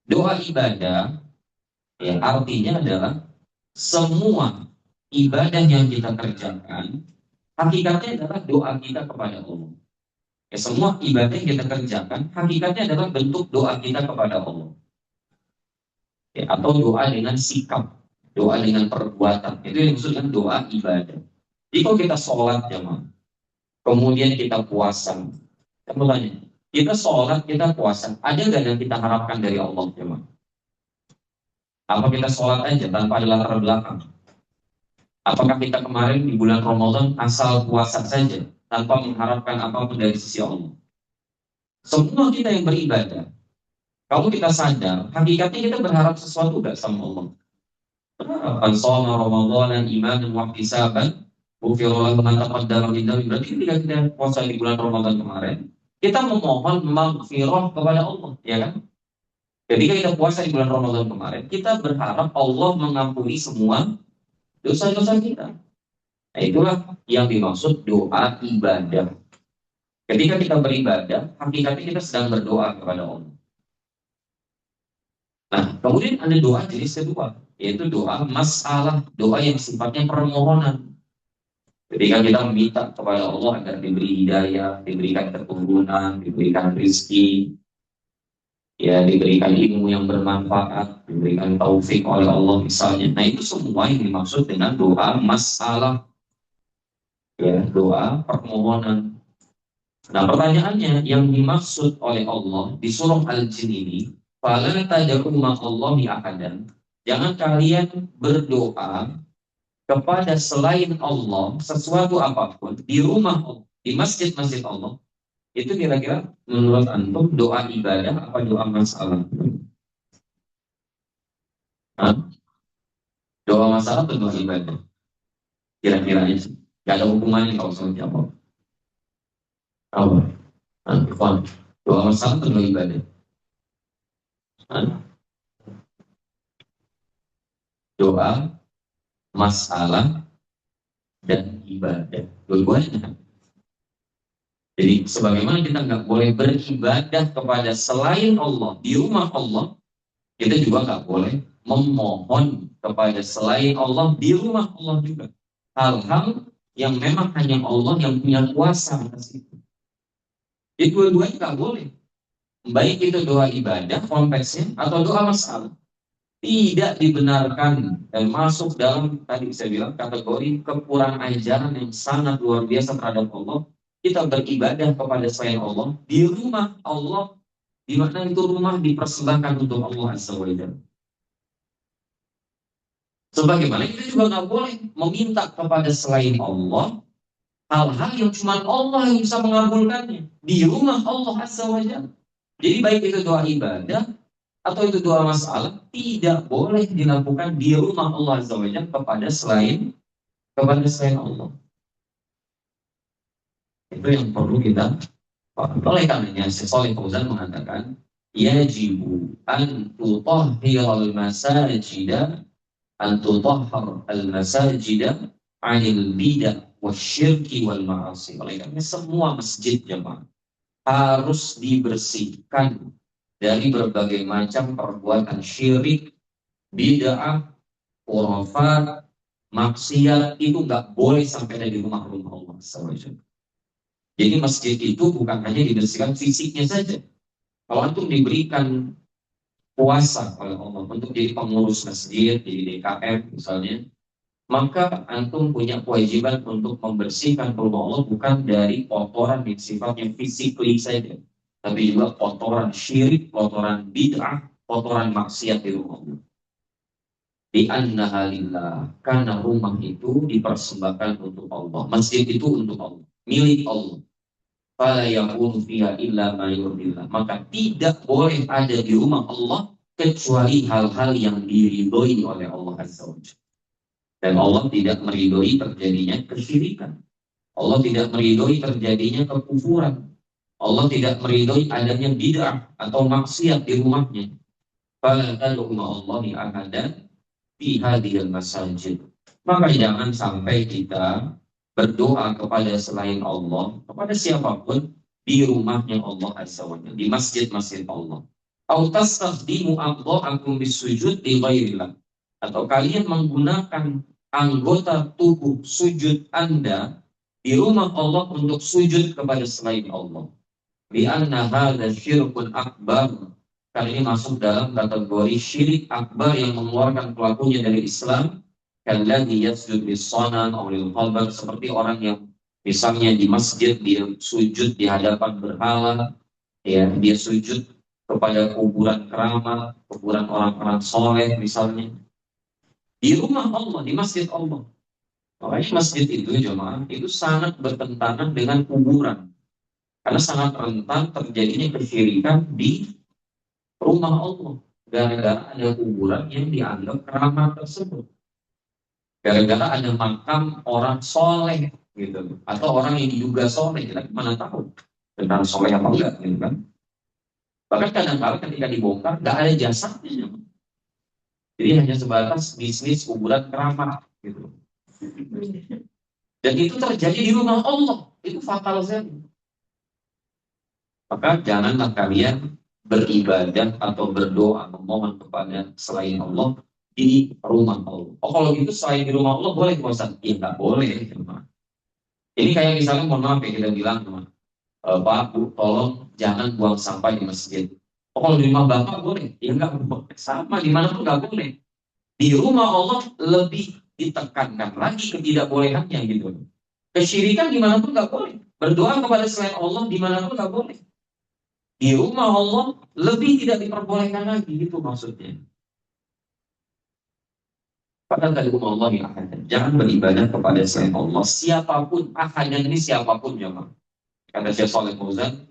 Doa ibadah, ya, artinya adalah semua ibadah yang kita kerjakan, hakikatnya adalah doa kita kepada Allah. Ya, semua ibadah yang kita kerjakan, hakikatnya adalah bentuk doa kita kepada Allah. Ya, atau doa dengan sikap, doa dengan perbuatan. Itu yang disebut dengan doa ibadah. Jika kita sholat, jemaah, kemudian kita puasa. Kamu tanya, kita sholat, kita puasa, ada nggak yang kita harapkan dari Allah, jemaah? Apa kita sholat aja tanpa ada latar belakang? Apakah kita kemarin di bulan Ramadan asal puasa saja tanpa mengharapkan apapun dari sisi Allah? Semua kita yang beribadah, kalau kita sadar, hakikatnya kita berharap sesuatu nggak sama Allah? Berharapan shoma Ramadan iman dan wahtisaban, Ghufira lahu ma taqaddama min dhanbi. Berarti ketika kita puasa di bulan Ramadan kemarin, kita memohon maghfirah kepada Allah, ya kan? Ketika kita puasa di bulan Ramadan kemarin, kita berharap Allah mengampuni semua dosa-dosa kita. Nah, itulah yang dimaksud doa ibadah. Ketika kita beribadah, hakikatnya kita sedang berdoa kepada Allah. Nah, kemudian ada doa jenis kedua, yaitu doa masalah, doa yang sifatnya permohonan. Ketika kita meminta kepada Allah agar diberi hidayah, diberikan keturunan, diberikan rezeki, ya diberikan ilmu yang bermanfaat, diberikan taufik oleh Allah misalnya. Nah, itu semua yang dimaksud dengan doa masalah, ya doa permohonan. Nah, pertanyaannya yang dimaksud oleh Allah di surah Al-Jin ini, fala tad'u ma'allahi ahadan. Jangan kalian berdoa kepada selain Allah sesuatu apapun di rumah Allah, di masjid-masjid Allah. Itu kira-kira menurut antum doa ibadah apa doa masalah? Hah? Doa masalah atau doa ibadah? Kira-kira itu. Gak ada hubungannya kalau sama jawab. Apa? Hah? Doa masalah atau doa ibadah? Hah? Doa masalah dan ibadah. Dua-duanya. Jadi sebagaimana kita nggak boleh beribadah kepada selain Allah di rumah Allah, kita juga nggak boleh memohon kepada selain Allah di rumah Allah juga. Hal-hal yang memang hanya Allah yang punya kuasa atas itu. Jadi dua-duanya nggak boleh. Baik itu doa ibadah konteksnya atau doa masalah. Tidak dibenarkan dan masuk dalam tadi saya bilang kategori kekurangan ajaran yang sangat luar biasa terhadap Allah. Kita beribadah kepada selain Allah di rumah Allah, di mana itu rumah dipersembahkan untuk Allah Azza wa Jalla. Sebagaimana kita juga nggak boleh meminta kepada selain Allah hal-hal yang cuma Allah yang bisa mengabulkannya di rumah Allah Azza wa Jalla. Jadi baik itu doa ibadah atau itu doa masalah tidak boleh dilakukan di rumah Allah Azza wa Jalla kepada selain Allah. Itu yang perlu kita pahami. Oleh karenanya Syekh Shalih Fauzan mengatakan yajibu an tutahhiral masajida an tutahhar al masajida anil bidah wasyirki wal ma'asi. Oleh karenanya semua masjid jemaah harus dibersihkan dari berbagai macam perbuatan syirik, bid'ah, khurafat, maksiat. Itu nggak boleh sampai ada di rumah-rumah Allah SWT. Jadi masjid itu bukan hanya dibersihkan fisiknya saja. Kalau antum diberikan kuasa oleh Allah untuk jadi pengurus masjid, jadi DKM misalnya, maka antum punya kewajiban untuk membersihkan rumah Allah bukan dari kotoran yang sifatnya fisikly saja, tapi juga kotoran syirik, kotoran bid'ah, kotoran maksiat di rumah Allah. Di annaha lillah, karena rumah itu dipersembahkan untuk Allah. Masjid itu untuk Allah, milik Allah. Fala yakunu fiha illa ma yurdillah. Maka tidak boleh ada di rumah Allah kecuali hal-hal yang diridhoi oleh Allah Azza wa Jalla. Dan Allah tidak meridhoi terjadinya kesyirikan. Allah tidak meridhoi terjadinya kekufuran. Allah tidak meridhoi adanya bid'ah atau maksiat di rumahnya. Fala tad'u ma'allahi ahadan fi hadhil masajid. Maka jangan sampai kita berdoa kepada selain Allah, kepada siapapun di rumahnya Allah Azza wa Jalla, di masjid-masjid Allah. Au tastakhdimu a'dha'akum bisujud li ghairillah. Atau kalian menggunakan anggota tubuh sujud Anda di rumah Allah untuk sujud kepada selain Allah. Li'anna hadza syirkun akbar. Karena ini masuk dalam kategori syirik akbar yang mengeluarkan pelakunya dari Islam. Kalladzi yasjud lis-sanam aw lil-qabr, seperti orang yang misalnya di masjid dia sujud di hadapan berhala, ya dia sujud kepada kuburan keramat, kuburan orang-orang soleh misalnya di rumah Allah, di masjid Allah. Makanya masjid itu jemaah itu sangat bertentangan dengan kuburan karena sangat rentan terjadinya kesyirikan di rumah Allah gara-gara ada kuburan yang dianggap keramat tersebut. Gara-gara ada makam orang soleh gitu, atau orang yang diduga soleh, kita mana tahu tentang soleh apa enggak gitu kan. Bahkan kadang-kadang ketika dibongkar nggak ada jasadnya, jadi hanya sebatas bisnis kuburan keramat gitu. Dan itu terjadi di rumah Allah, itu fatal sekali. Maka janganlah kalian beribadah atau berdoa memohon kepada selain Allah di rumah Allah. Oh kalau gitu selain di rumah Allah boleh puasa? Ya nggak boleh. Ini kayak misalnya mohon maaf ya kita bilang teman, Pak Bu tolong jangan buang sampah di masjid. Oh kalau di rumah Bapak boleh? Ya nggak boleh. Sama di mana pun nggak boleh. Di rumah Allah lebih ditekankan lagi ketidakbolehannya gitu. Kesyirikan dimanapun nggak boleh. Berdoa kepada selain Allah dimanapun nggak boleh. Di rumah Allah lebih tidak diperbolehkan lagi, itu maksudnya. Padahal dari rumah Allah yang akan jangan beribadah kepada selain Allah siapapun, hanya ini siapapun jemaah. Kata Syekh Saleh Fauzan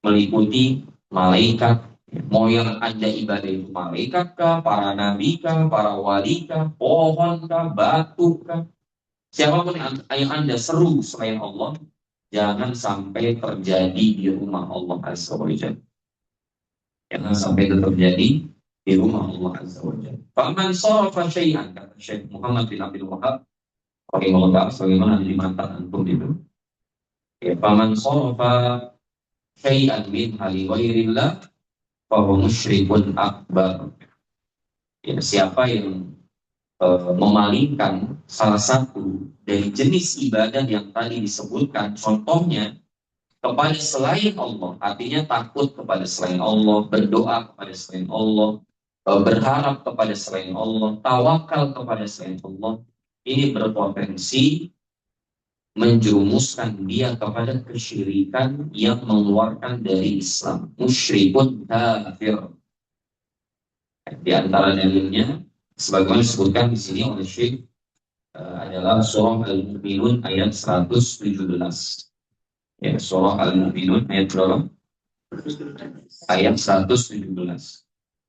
meliputi malaikat, mau yang anda ibadah itu malaikat kah, para nabi kah, para wali kah, pohon kah, batu kah, siapapun yang anda seru selain Allah, jangan sampai terjadi di rumah Allah Azza wa Jalla. Jangan sampai itu terjadi di rumah Allah Azza wa Jalla. Faman sarafa syai'an, kata Syekh Muhammad bin Abdul Wahab rahimahullah, sebagaimana di mantan antum itu. Ya, faman sarafa syai'an min hali ghairillah fa huwa musyrikun akbar. Ya, siapa yang memalingkan salah satu dari jenis ibadah yang tadi disebutkan, contohnya kepada selain Allah, artinya takut kepada selain Allah, berdoa kepada selain Allah, berharap kepada selain Allah, tawakal kepada selain Allah, ini berpotensi menjerumuskan dia kepada kesyirikan yang mengeluarkan dari Islam, musyrikun kafir. Di antara dalilnya, sebagaimana disebutkan di sini oleh Syekh, adalah surah Al-Mu'minun ayat 117. Ya, surah Al-Mu'minun ayat berapa? Ayat 117.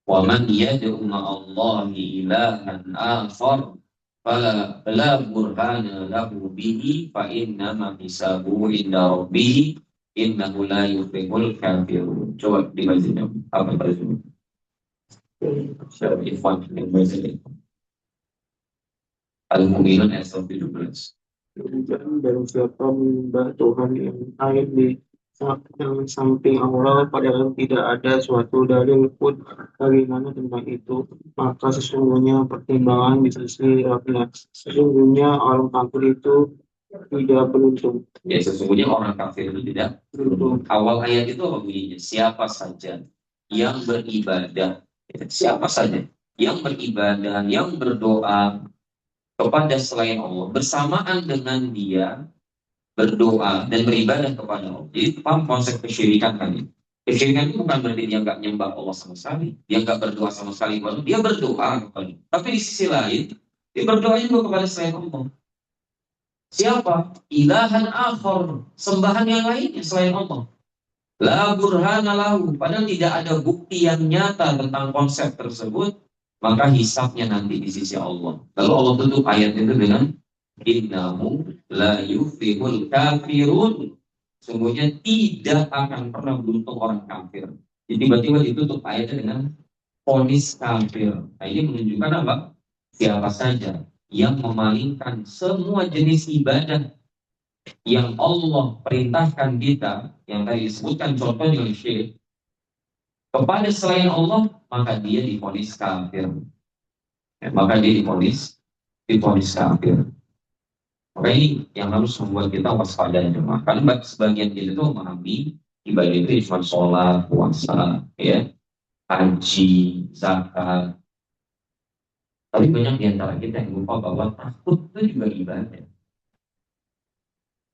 Wa man yad'u ma'allahi ilahan akhar fala burhana lahu bihi fa inna ma hisabuhu inda rabbih innahu la yuflihul kafirun. Coba dibaca apa terjemah? Syarah Ikhwan yang baca Al-Mu'minun ayat 117. Dan siapa menyembah Tuhan yang lain di samping Allah padahal tidak ada suatu dalil pun bagaimana tentang itu, maka sesungguhnya pertimbangan di sisi Rabbnya. Sesungguhnya orang kafir itu tidak beruntung. Ya, sesungguhnya orang kafir itu tidak beruntung. Awal ayat itu apa bunyinya? Siapa saja yang beribadah, siapa saja yang beribadah, yang berdoa kepada selain Allah bersamaan dengan dia berdoa dan beribadah kepada Allah. Jadi paham konsep kesyirikan kan ini? Kesyirikan itu bukan berarti dia nggak nyembah Allah sama sekali, dia nggak berdoa sama sekali kepada Allah. Dia berdoa kepada Allah. Tapi di sisi lain dia berdoa juga kepada selain Allah. Siapa? Ilahan akhar, sembahan yang lainnya selain Allah. La burhana lahu, padahal tidak ada bukti yang nyata tentang konsep tersebut, maka hisabnya nanti di sisi Allah. Lalu Allah tutup ayat itu dengan innahu la yuflihul kafirun. Sungguhnya tidak akan pernah beruntung orang kafir. Jadi tiba-tiba ditutup ayatnya dengan vonis kafir. Nah, ini menunjukkan apa? Siapa saja yang memalingkan semua jenis ibadah yang Allah perintahkan kita, yang tadi disebutkan contohnya oleh Syekh, kepada selain Allah, maka dia divonis kafir. Ya, maka dia divonis kafir. Maka ini yang harus membuat kita waspada jemaah. Karena sebagian kita itu memahami ibadah itu cuma sholat, puasa, ya, haji, zakat. Tapi banyak di antara kita yang lupa bahwa takut itu juga ibadah.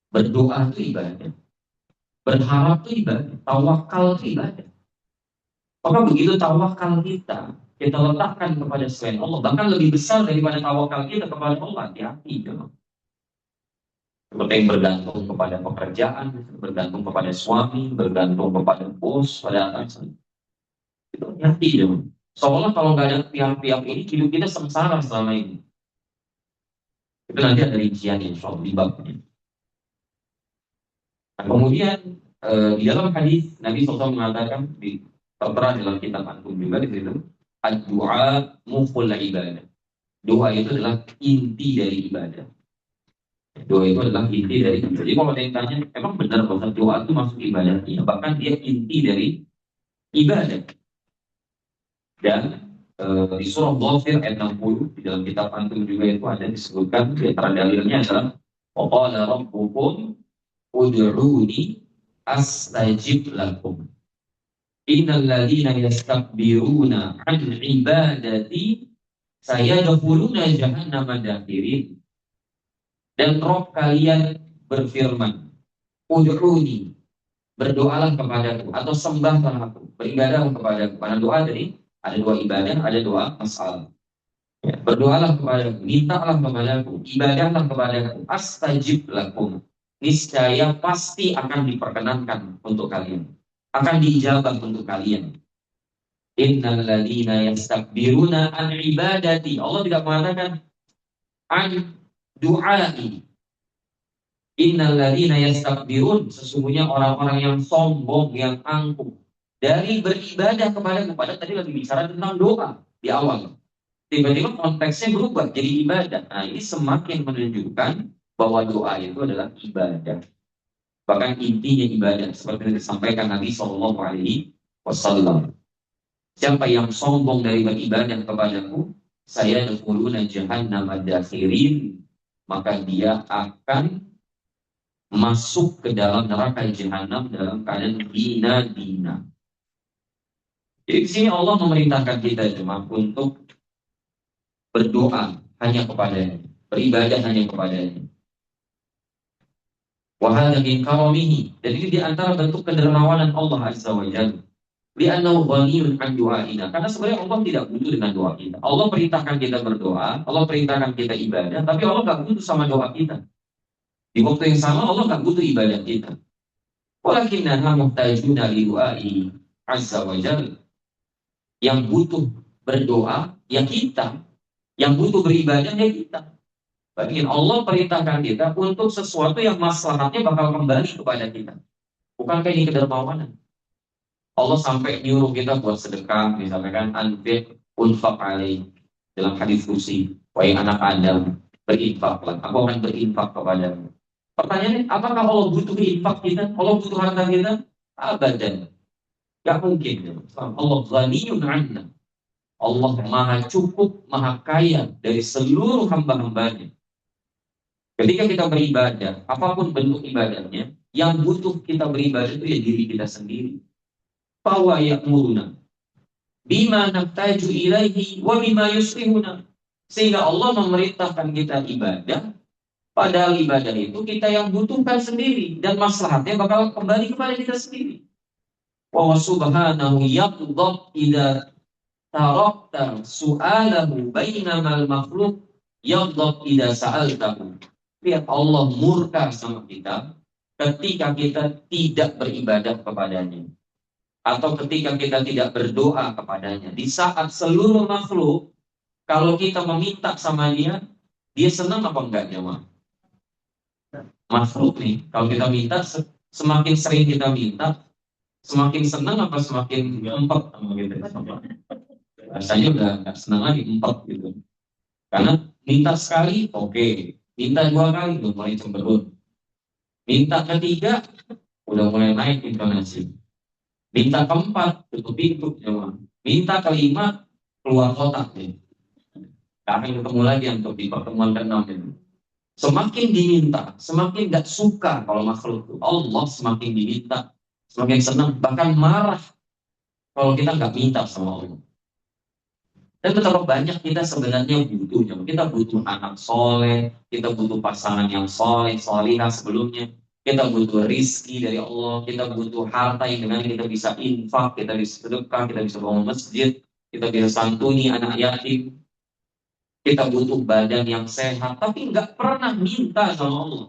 Berdoa itu ibadah. Berharap itu ibadah. Tawakal itu ibadah. Maka begitu tawakal kita letakkan kepada selain Allah, bahkan lebih besar daripada tawakal kita kepada Allah, hati-hati jemaah. Seperti yang bergantung kepada pekerjaan, bergantung kepada suami, bergantung kepada bos, pada atasan. Itu hati dong. Soalnya kalau nggak ada pihak-pihak ini, hidup kita sengsara selama ini. Itu nanti ada rincian insya Allah di babnya. Nah, kemudian di dalam hadis Nabi SAW mengatakan di tertera dalam kitab Antum juga di situ, doa mukhul ibadah. Doa itu adalah inti dari ibadah. Doa itu adalah inti dari ibadah. Jadi kalau ada yang tanya, emang benar bahwa doa itu masuk ibadah? Iya, bahkan dia inti dari ibadah. Dan di surah Ghafir ayat 60 di dalam kitab Antum juga itu ada disebutkan di antara dalilnya adalah Qala rabbukum ud'uni astajib lakum. Innal ladzina yastakbiruna an ibadati sayadkhuluna jahannama dakhirin. Dan Rob kalian berfirman, ud'uni, berdoalah kepadaku atau sembahlah aku, beribadahlah kepadaku. Karena doa tadi ada dua ibadah, ada dua masalah. Ya, berdoalah kepadaku, mintalah kepadaku, ibadahlah kepadaku, astajib lakum. Niscaya pasti akan diperkenankan untuk kalian, akan diijabah untuk kalian. Innal ladzina yastakbiruna an ibadati. Allah tidak mengatakan an du'ai. Innal ladzina yastakbirun. Sesungguhnya orang-orang yang sombong, yang angkuh dari beribadah kepadaku. Padahal tadi lagi bicara tentang doa di awal. Tiba-tiba konteksnya berubah jadi ibadah. Nah, ini semakin menunjukkan bahwa doa itu adalah ibadah. Bahkan intinya ibadah seperti yang disampaikan Nabi Shallallahu Alaihi Wasallam. Siapa yang sombong dari beribadah kepadaku, saya dukhuluna jahannam dakhirin, maka dia akan masuk ke dalam neraka jahanam dalam keadaan hina-hina. Jadi di sini Allah memerintahkan kita cuma untuk berdoa hanya kepadanya, beribadah hanya kepadanya. Wahada min karamihi, dan ini di antara bentuk kedermawanan Allah Azza wa Jalla. Li'annahu ghaniyun an du'aina. Karena sebenarnya Allah tidak butuh dengan doa kita. Allah perintahkan kita berdoa, Allah perintahkan kita ibadah, tapi Allah nggak butuh sama doa kita. Di waktu yang sama Allah nggak butuh ibadah kita. Walakinna muhtajuna li du'ai Azza wa Jalla. Yang butuh berdoa ya kita, yang butuh beribadah ya kita. Bagian Allah perintahkan kita untuk sesuatu yang maslahatnya bakal kembali kepada kita. Bukankah ini kedermawanan? Allah sampai nyuruh kita buat sedekah, misalnya kan anfik unfaq alaih dalam hadis kursi, wahai anak Adam, berinfaklah, aku akan berinfak kepadamu. Pertanyaannya, apakah Allah butuh infak kita? Allah butuh harta kita? Abadan. Gak mungkin. Allah ghaniyun 'anna. Allah maha cukup, maha kaya dari seluruh hamba-hambanya. Ketika kita beribadah, apapun bentuk ibadahnya, yang butuh kita beribadah itu ya diri kita sendiri. Fawa ya'muruna bima nahtaju ilaihi wa bima yusrihuna. Sehingga Allah memerintahkan kita ibadah, padahal ibadah itu kita yang butuhkan sendiri dan maslahatnya bakal kembali kepada kita sendiri. Wa subhanahu yaqdab idza tarakta su'alahu bainamal makhluk yaqdab idza sa'altahu. Lihat Allah murka sama kita ketika kita tidak beribadah kepadanya. Atau ketika kita tidak berdoa kepadanya. Di saat seluruh makhluk, kalau kita meminta sama dia, dia senang apa enggak jemaah? Makhluk nih, kalau kita minta, semakin sering kita minta, semakin senang apa semakin empat sama kita? Rasanya udah nggak senang lagi, empat gitu. Karena minta sekali, oke. Minta dua kali, udah mulai cemberut. Minta ketiga, udah mulai naik intonasi. Minta keempat, tutup pintu, jemaah. Minta kelima, keluar kotak. Ya. Kami ketemu lagi untuk di pertemuan ke-6 ini. Semakin diminta, semakin gak suka kalau makhluk itu. Allah semakin diminta, semakin senang, bahkan marah kalau kita gak minta sama Allah. Dan betapa banyak kita sebenarnya butuh. Kita butuh anak soleh, kita butuh pasangan yang soleh, solihah sebelumnya. Kita butuh rizki dari Allah, kita butuh harta yang dengan kita bisa infak, kita bisa sedekah, kita bisa bangun masjid, kita bisa santuni anak yatim. Kita butuh badan yang sehat, tapi nggak pernah minta sama Allah.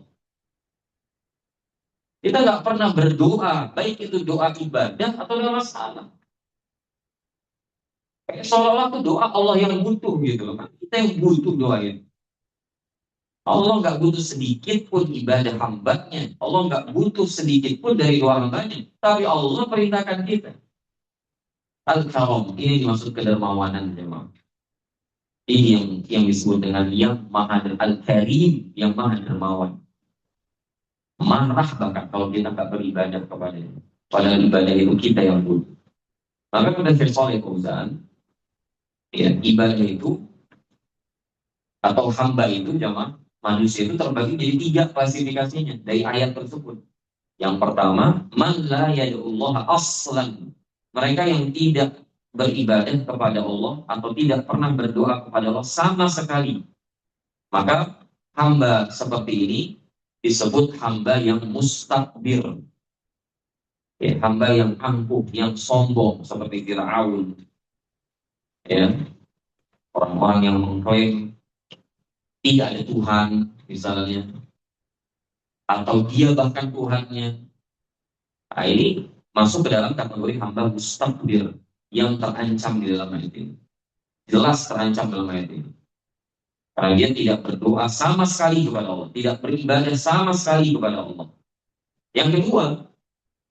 Kita nggak pernah berdoa, baik itu doa ibadah atau doa masalah. Kayak seolah-olah itu doa Allah yang butuh gitu. Kita yang butuh doa itu. Allah nggak butuh sedikit pun ibadah hambanya. Allah nggak butuh sedikit pun dari dua hambanya. Tapi Allah perintahkan kita. Al-Karam, ini dimaksud kedermawanan memang. Ini yang disebut dengan yang maha al-Karim, yang maha dermawan. Marah bahkan kalau kita nggak beribadah kepadanya. Padahal ibadah itu kita yang butuh. Maka pada Syekh Shalih Fauzan, ya, ibadah itu atau hamba itu jamaah manusia itu terbagi jadi tiga klasifikasinya dari ayat tersebut. Yang pertama, man la yad'ullah aslan. Mereka yang tidak beribadah kepada Allah atau tidak pernah berdoa kepada Allah sama sekali. Maka hamba seperti ini disebut hamba yang mustakbir. Ya, hamba yang angkuh, yang sombong seperti Fir'aun. Ya, orang-orang yang mengklaim tidak ada Tuhan misalnya, atau dia bahkan Tuhannya. Nah, ini masuk ke dalam kategori hamba mustakbir yang terancam di dalam ayat ini. Jelas terancam dalam ayat ini. Karena dia tidak berdoa sama sekali kepada Allah, tidak beribadah sama sekali kepada Allah. Yang kedua,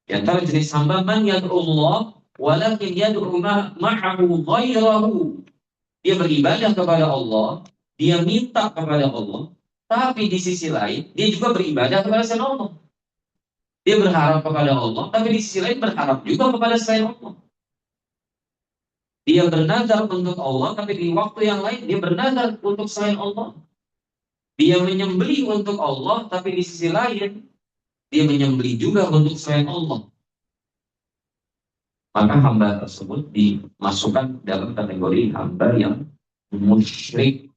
di antara jenis hamba man yad'ullah walakin yad'u ma'ahu ghairahu. Dia beribadah kepada Allah, dia minta kepada Allah, tapi di sisi lain dia juga beribadah kepada selain Allah. Dia berharap kepada Allah, tapi di sisi lain berharap juga kepada selain Allah. Dia bernazar untuk Allah, tapi di waktu yang lain dia bernazar untuk selain Allah. Dia menyembelih untuk Allah, tapi di sisi lain dia menyembelih juga untuk selain Allah. Maka hamba tersebut dimasukkan dalam kategori hamba yang musyrik.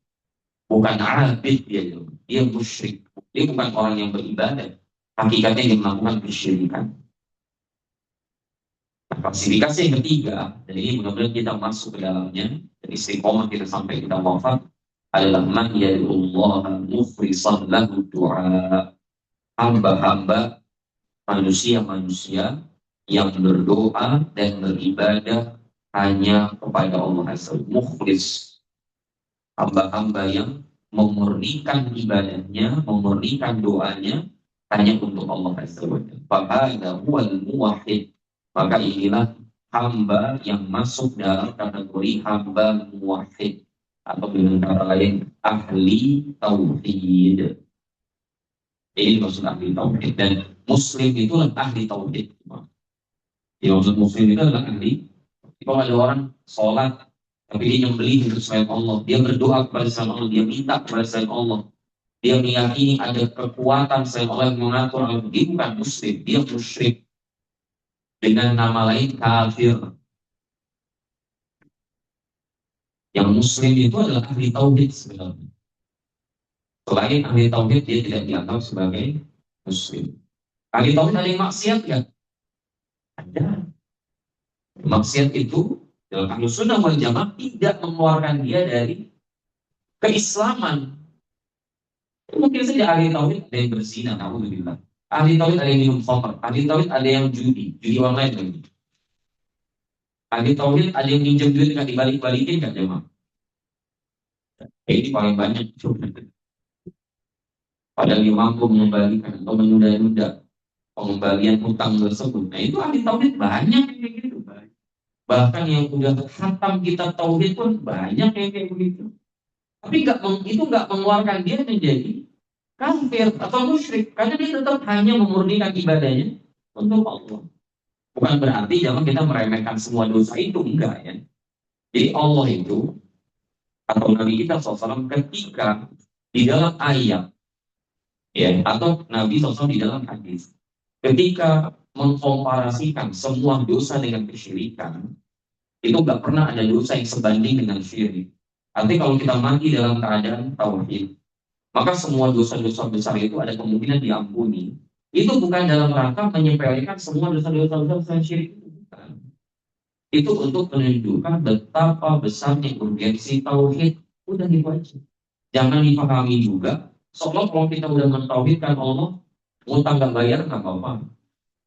Bukan abid dia musyrik. Dia bukan orang yang beribadah. Hakikatnya dia melakukan kesyirikan. Nah, klasifikasi yang ketiga, dan ini benar-benar kita masuk ke dalamnya, dan istiqomah kita sampai kita wafat, adalah man yad'ullaha mukhlishan lahu du'a. Hamba-hamba manusia-manusia yang berdoa dan beribadah hanya kepada Allah Azza wa Jalla. Mukhlis, hamba-hamba yang memurnikan ibadahnya, memurnikan doanya hanya untuk Allah Azza wa Jalla. Fahadha huwal muwahhid. Maka inilah hamba yang masuk dalam kategori hamba muwahhid, atau dengan kata lain ahli tauhid. Ini maksud ahli tauhid, dan muslim itu ahli tauhid. Yang maksud muslim itu adalah ahli. Kalau ada orang sholat tapi dia nyembelih untuk selain Allah, dia berdoa kepada selain Allah, dia minta kepada selain Allah, dia meyakini ada kekuatan selain Allah yang mengatur, dia bukan muslim, dia musyrik. Dengan nama lain kafir. Yang muslim itu adalah ahli tauhid sebenarnya. Selain ahli tauhid, dia tidak dianggap sebagai muslim. Ahli tauhid ada yang maksiat kan? Ada. Maksiat itu dalam Ahlus Sunnah wal Jamaah tidak mengeluarkan dia dari keislaman. Mungkin saja ahli tauhid ada yang berzina, alhamdulillah. Ahli tauhid ada yang minum khamr, ahli tauhid ada yang judi online lagi. Ahli tauhid ada yang minjem duit nggak dibalik-balikin kan jemaah? Ini paling banyak. Padahal dia mampu mengembalikan atau menunda-nunda pengembalian hutang tersebut. Nah itu ahli tauhid banyak yang kayak gitu. Bahkan yang udah khatam kita tauhid pun banyak yang kayak begitu. Tapi itu nggak mengeluarkan dia menjadi kafir atau musyrik, karena dia tetap hanya memurnikan ibadahnya untuk Allah. Bukan berarti jangan kita meremehkan semua dosa itu, enggak ya. Jadi Allah itu atau Nabi kita SAW ketika di dalam ayat ya, atau Nabi SAW di dalam hadis, ketika mengkomparasikan semua dosa dengan kesyirikan, itu nggak pernah ada dosa yang sebanding dengan syirik. Artinya kalau kita mati dalam keadaan tauhid, maka semua dosa-dosa besar itu ada kemungkinan diampuni. Itu bukan dalam rangka menyepelekan semua dosa-dosa besar syirik itu, bukan. Itu untuk menunjukkan betapa besarnya urgensi tauhid. Udah gitu aja. Jangan dipahami juga seolah kalau kita udah mentauhidkan Allah, utang nggak bayar nggak apa-apa,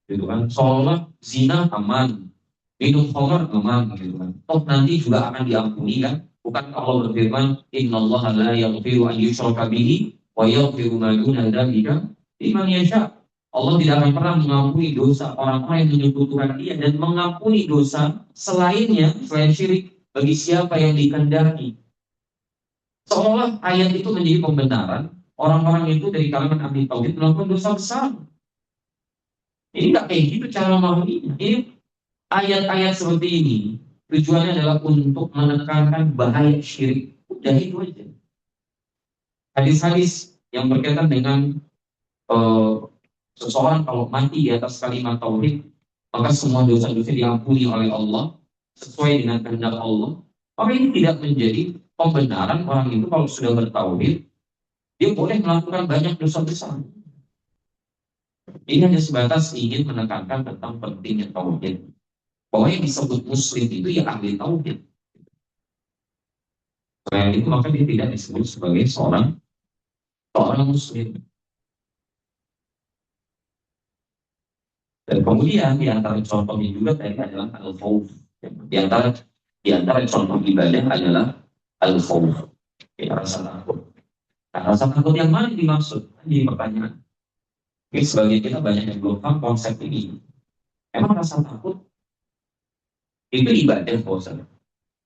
gitu kan. Seolah zina aman, minum khamar aman, gitu kan. Toh nanti juga akan diampuni kan. Bukan Allah berfirman, innallaha la yaghfiru an yushraka bihi wa yaghfiru ma duna dzalika liman yasha. Allah tidak akan pernah mengampuni dosa orang-orang yang menyekutukan Dia dan mengampuni dosa selainnya, selain syirik, bagi siapa yang dikehendaki. Seolah ayat itu menjadi pembenaran orang-orang itu dari kalangan ahli tauhid melakukan dosa besar. Ini nggak kayak gitu cara memahaminya. Ini ayat-ayat seperti ini tujuannya adalah untuk menekankan bahaya syirik. Udah itu aja. Hadis-hadis yang berkaitan dengan eh, seseorang kalau mati di atas kalimat tauhid, maka semua dosa-dosa diampuni oleh Allah sesuai dengan kehendak Allah. Maka ini tidak menjadi pembenaran orang itu kalau sudah bertauhid, dia boleh melakukan banyak dosa besar. Ini hanya sebatas ingin menekankan tentang pentingnya tauhid. Bahwa yang disebut muslim itu ya ahli tauhid. Selain itu maka dia tidak disebut sebagai seorang muslim. Dan kemudian di antara contohnya juga tadi adalah al-khawf. Di antara contoh ibadah adalah al-khawf, ya, rasa takut. Nah, rasa takut yang mana dimaksud? Ini pertanyaan. Ini sebagian kita banyak yang belum paham konsep ini. Emang rasa takut itu ibadah, bosan?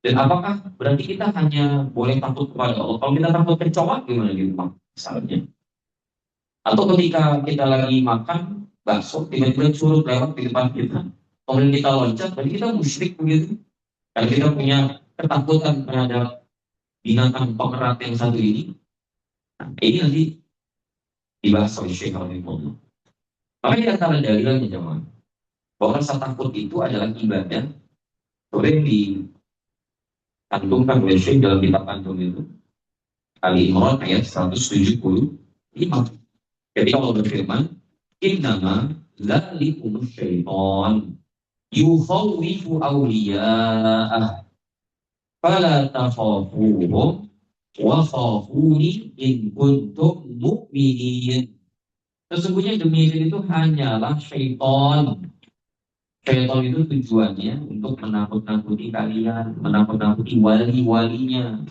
Dan apakah berarti kita hanya boleh takut kepada Allah? Kalau kita takut kecoa gimana di rumah misalnya? Atau ketika kita lagi makan bakso, tiba-tiba curut lewat di depan kita, kemudian kita loncat, berarti kita musyrik begitu. Karena kita punya ketakutan terhadap binatang pengerat yang satu ini. Nah, ini nanti dibahas oleh Syekh Rahimahullah. Maka di antara dalilnya jemaah, bahwa rasa takut itu adalah ibadah. Boleh dicantumkan oleh Syekh dalam kitab Antum itu. Ali Imran ayat 175. Jadi Allah berfirman, innama dzalikumus syaitan yukhawwifu awliya'ah fala takhafuhum wa khafuni in kuntum mu'minin. Sesungguhnya demikian itu hanyalah syaitan. Syaitan itu tujuannya untuk menakut-nakuti kalian, menakut-nakuti wali-walinya,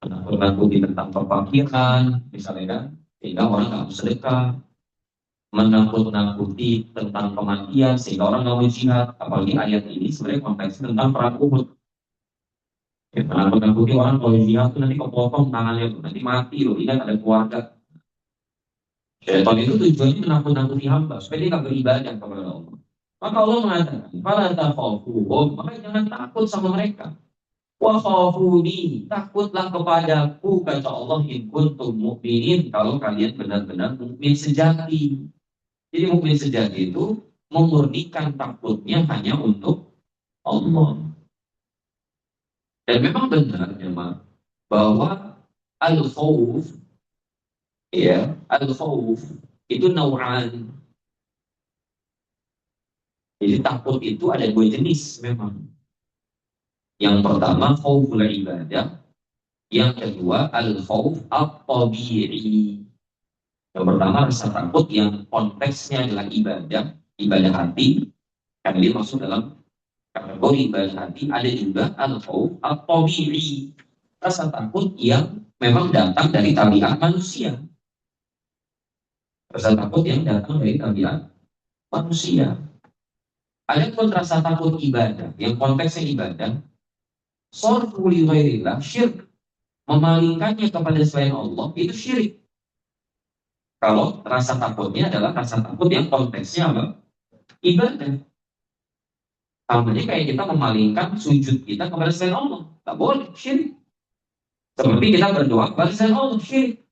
menakut-nakuti tentang kefakiran, misalnya kan, sehingga orang nggak mau sedekah, menakut-nakuti tentang kematian, sehingga orang nggak mau jihad. Apalagi ayat ini sebenarnya konteksnya tentang perang Uhud. Ya, menakut-nakuti orang kalau jihad itu nanti kepotong tangannya, nanti mati loh, ingat ada keluarga. Syaitan itu tujuannya menakut-nakuti hamba supaya dia nggak beribadah kepada Allah. Maka Allah mengatakan, "Fala takhafuhum," maka jangan takut sama mereka. Wa khafuni, takutlah kepadaku, kata Allah, in kuntum mu'minin, kalau kalian benar-benar mukmin sejati. Jadi mukmin sejati itu memurnikan takutnya hanya untuk Allah. Dan memang benar memang bahwa al-khawf, ya, al-khawf itu nau'an. Jadi takut itu ada dua jenis memang. Yang pertama khauful ibadah, yang kedua al-khauf at-tabi'i. Yang pertama rasa takut yang konteksnya adalah ibadah hati, karena dia masuk dalam kategori ibadah hati. Ada juga al-khauf at-tabi'i, rasa takut yang memang datang dari tabiat manusia. Rasa takut yang datang dari tabiat manusia. Ada pun rasa takut ibadah, yang konteksnya ibadah, sorfu li ghairillah, syirik, memalingkannya kepada selain Allah, itu syirik. Kalau rasa takutnya adalah rasa takut yang konteksnya apa? Ibadah. Namanya kayak kita memalingkan sujud kita kepada selain Allah, tak boleh, syirik. Seperti kita berdoa kepada selain Allah, syirik.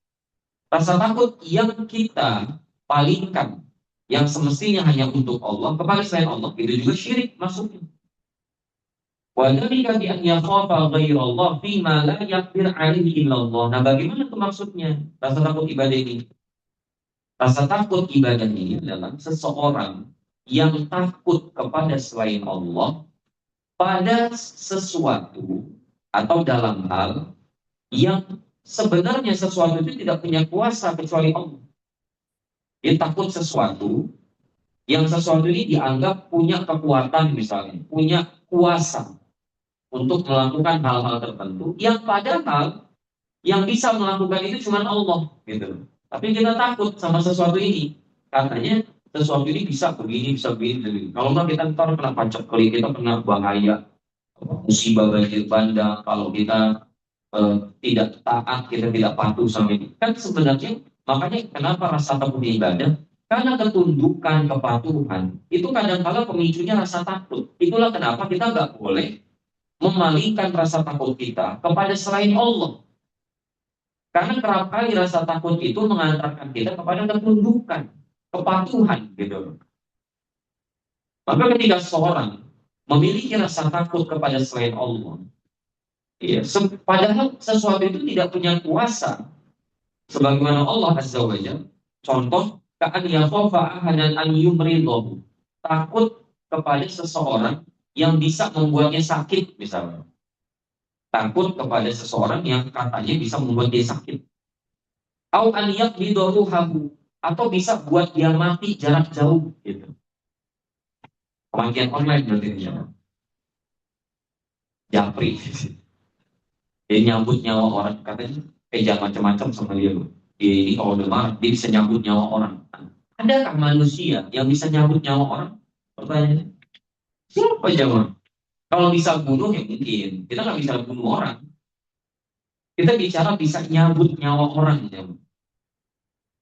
Rasa takut yang kita palingkan, yang semestinya hanya untuk Allah kepada selain Allah, itu juga syirik masuknya. Wadhalika bi an yakhafa ghairallah fima la yaqdir alaihi illallah. Nah, bagaimana itu maksudnya? Rasa takut ibadah ini. Rasa takut ibadah ini adalah seseorang yang takut kepada selain Allah pada sesuatu atau dalam hal yang sebenarnya sesuatu itu tidak punya kuasa kecuali Allah. Dia takut sesuatu yang sesuatu ini dianggap punya kekuatan, misalnya punya kuasa untuk melakukan hal-hal tertentu yang padahal Yang bisa melakukan itu cuma Allah, gitu. Tapi kita takut sama sesuatu ini. Katanya sesuatu ini bisa begini, begini. Kalau nggak kita ntar kena paceklik, kita kena bahaya, musibah banjir bandang. Kalau kita tidak taat, kita tidak patuh sama ini. Kan sebenarnya makanya kenapa rasa takut ini nggak ada? Karena ketundukan kepatuhan itu kadang-kala pemicunya rasa takut. Itulah kenapa kita nggak boleh memalingkan rasa takut kita kepada selain Allah. Karena kerap kali rasa takut itu mengantarkan kita kepada ketundukan, kepatuhan gitu. Maka ketika seorang memiliki rasa takut kepada selain Allah, ya, padahal sesuatu itu tidak punya kuasa. Sebagaimana Allah Azza wa Jalla, contoh, ka'an yakhafa ahadan an yumridahu. Takut kepada seseorang yang bisa membuatnya sakit, misalnya. Takut kepada seseorang yang katanya bisa membuat dia sakit. Au an yaqbidahu habu, atau bisa buat dia mati jarak jauh gitu. Kematian online berarti ya. Japri. Dia nyambut nyawa orang, katanya jangan macam-macam sama dia loh. Dia kalau udah marah, dia bisa nyambut nyawa orang. Adakah manusia yang bisa nyambut nyawa orang? Pertanyaannya, siapa jawab? Kalau bisa bunuh ya mungkin. Kita nggak bisa bunuh orang. Kita bicara bisa nyambut nyawa orang, jawab.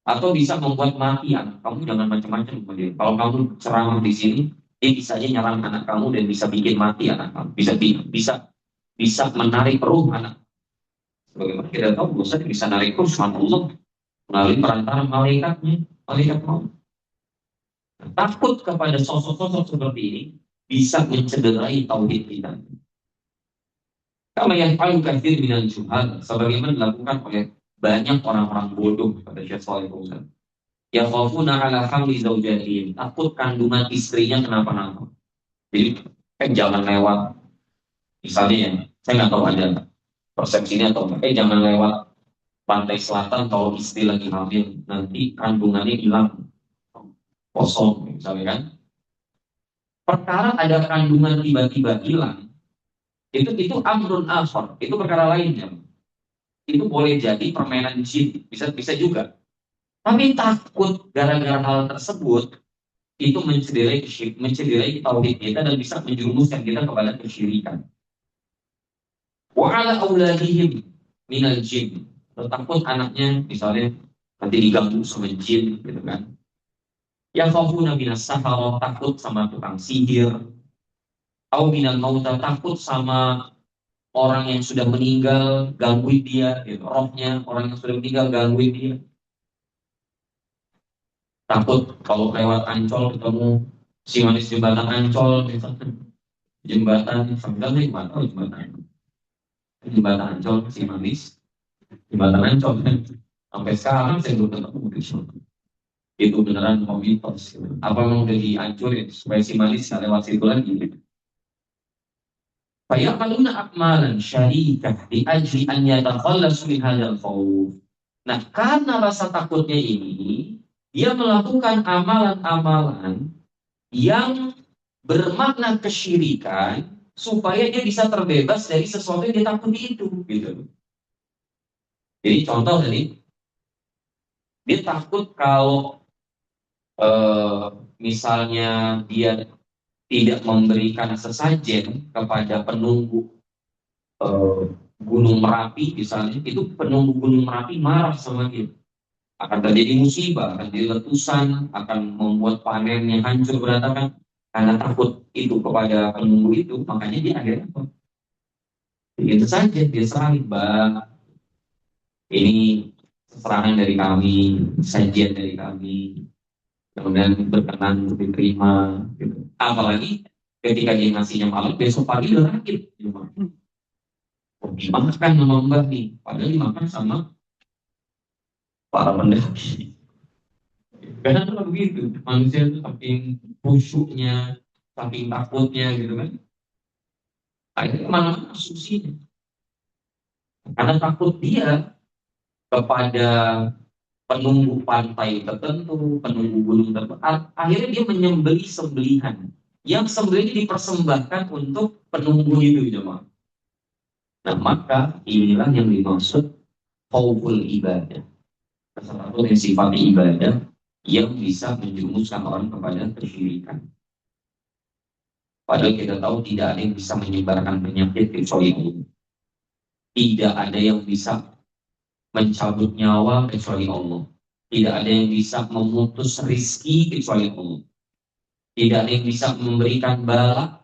Atau bisa membuat mati anak kamu, jangan macam-macam sama dia. Kalau kamu ceramah di sini, dia bisa aja nyerang anak kamu dan bisa bikin mati anak kamu. Bisa bisa menarik ruh anak. Bagaimana kita tahu dosa bisa narik ruh sama Allah melalui perantara malaikatnya, malaikat maut. Takut kepada sosok-sosok seperti ini bisa mencederai tauhid kita. Kama yang paling kafir minal juhal, sebagaimana dilakukan oleh banyak orang-orang bodoh pada Syekh Shalih Fauzan. Ya khafuna ala hamli zaujatihim, takut kandungan istrinya kenapa-napa. Jadi kan jangan lewat, misalnya ya, saya nggak tahu ada persepsinya atau enggak, jangan lewat pantai selatan kalau istri lagi hamil, nanti kandungannya hilang, kosong misalnya kan. Perkara ada kandungan tiba-tiba hilang, itu amrun akhar, itu perkara lainnya. Itu boleh jadi permainan jin, bisa bisa juga. Tapi takut gara-gara hal tersebut itu mencederai tauhid kita dan bisa menjerumuskan kita kepada kesyirikan. Wa ala auladihim minal jin. Takut anaknya misalnya nanti diganggu sama jin gitu kan. Yang khafuna minas sahara, takut sama tukang sihir. Au minal mauta, takut sama orang yang sudah meninggal, gangguin dia, gitu. Rohnya orang yang sudah meninggal gangguin dia. Takut kalau lewat Ancol ketemu si manis jembatan Ancol, misalkan jembatan sebenarnya jembatan Ancol si manis jembatan Ancol kan sampai sekarang saya belum ketemu gitu. Itu beneran mitos gitu. Apa memang udah dihancurin supaya si manis nggak lewat situ lagi gitu. Fayaqaluna akmalan syarikah di ajli an yatakhallasu min hadzal khauf. Nah, karena rasa takutnya ini, dia melakukan amalan-amalan yang bermakna kesyirikan supaya dia bisa terbebas dari sesuatu yang dia takuti itu, gitu. Jadi contoh tadi, dia takut kalau misalnya dia tidak memberikan sesajen kepada penunggu Gunung Merapi misalnya, itu penunggu Gunung Merapi marah sama dia. Akan terjadi musibah, akan jadi letusan, akan membuat panennya hancur berantakan. Karena takut itu kepada penunggu itu, makanya dia akhirnya apa? Begitu saja, dia serahin, Bang. Ini serangan dari kami, sajian dari kami, kemudian berkenan untuk diterima. Gitu. Apalagi ketika dia ngasihnya malam, besok pagi udah sakit. Dimakan sama Mbak nih, padahal dimakan sama para pendaki. Karena kan begitu, manusia itu saking khusyuknya, saking takutnya gitu kan. Akhirnya mana asumsinya. Karena takut dia kepada penunggu pantai tertentu, penunggu gunung tertentu, akhirnya dia menyembelih sembelihan. Yang sembelih dipersembahkan untuk penunggu itu, jemaah. Nah, maka inilah yang dimaksud khauful ibadah. Rasa takut yang sifatnya ibadah yang bisa menjurumuskan orang kepada kesyirikan. Padahal kita tahu tidak ada yang bisa menyebarkan penyakit kecuali Allah. Tidak ada yang bisa mencabut nyawa kecuali Allah. Tidak ada yang bisa memutus rizki kecuali Allah. Tidak ada yang bisa memberikan bala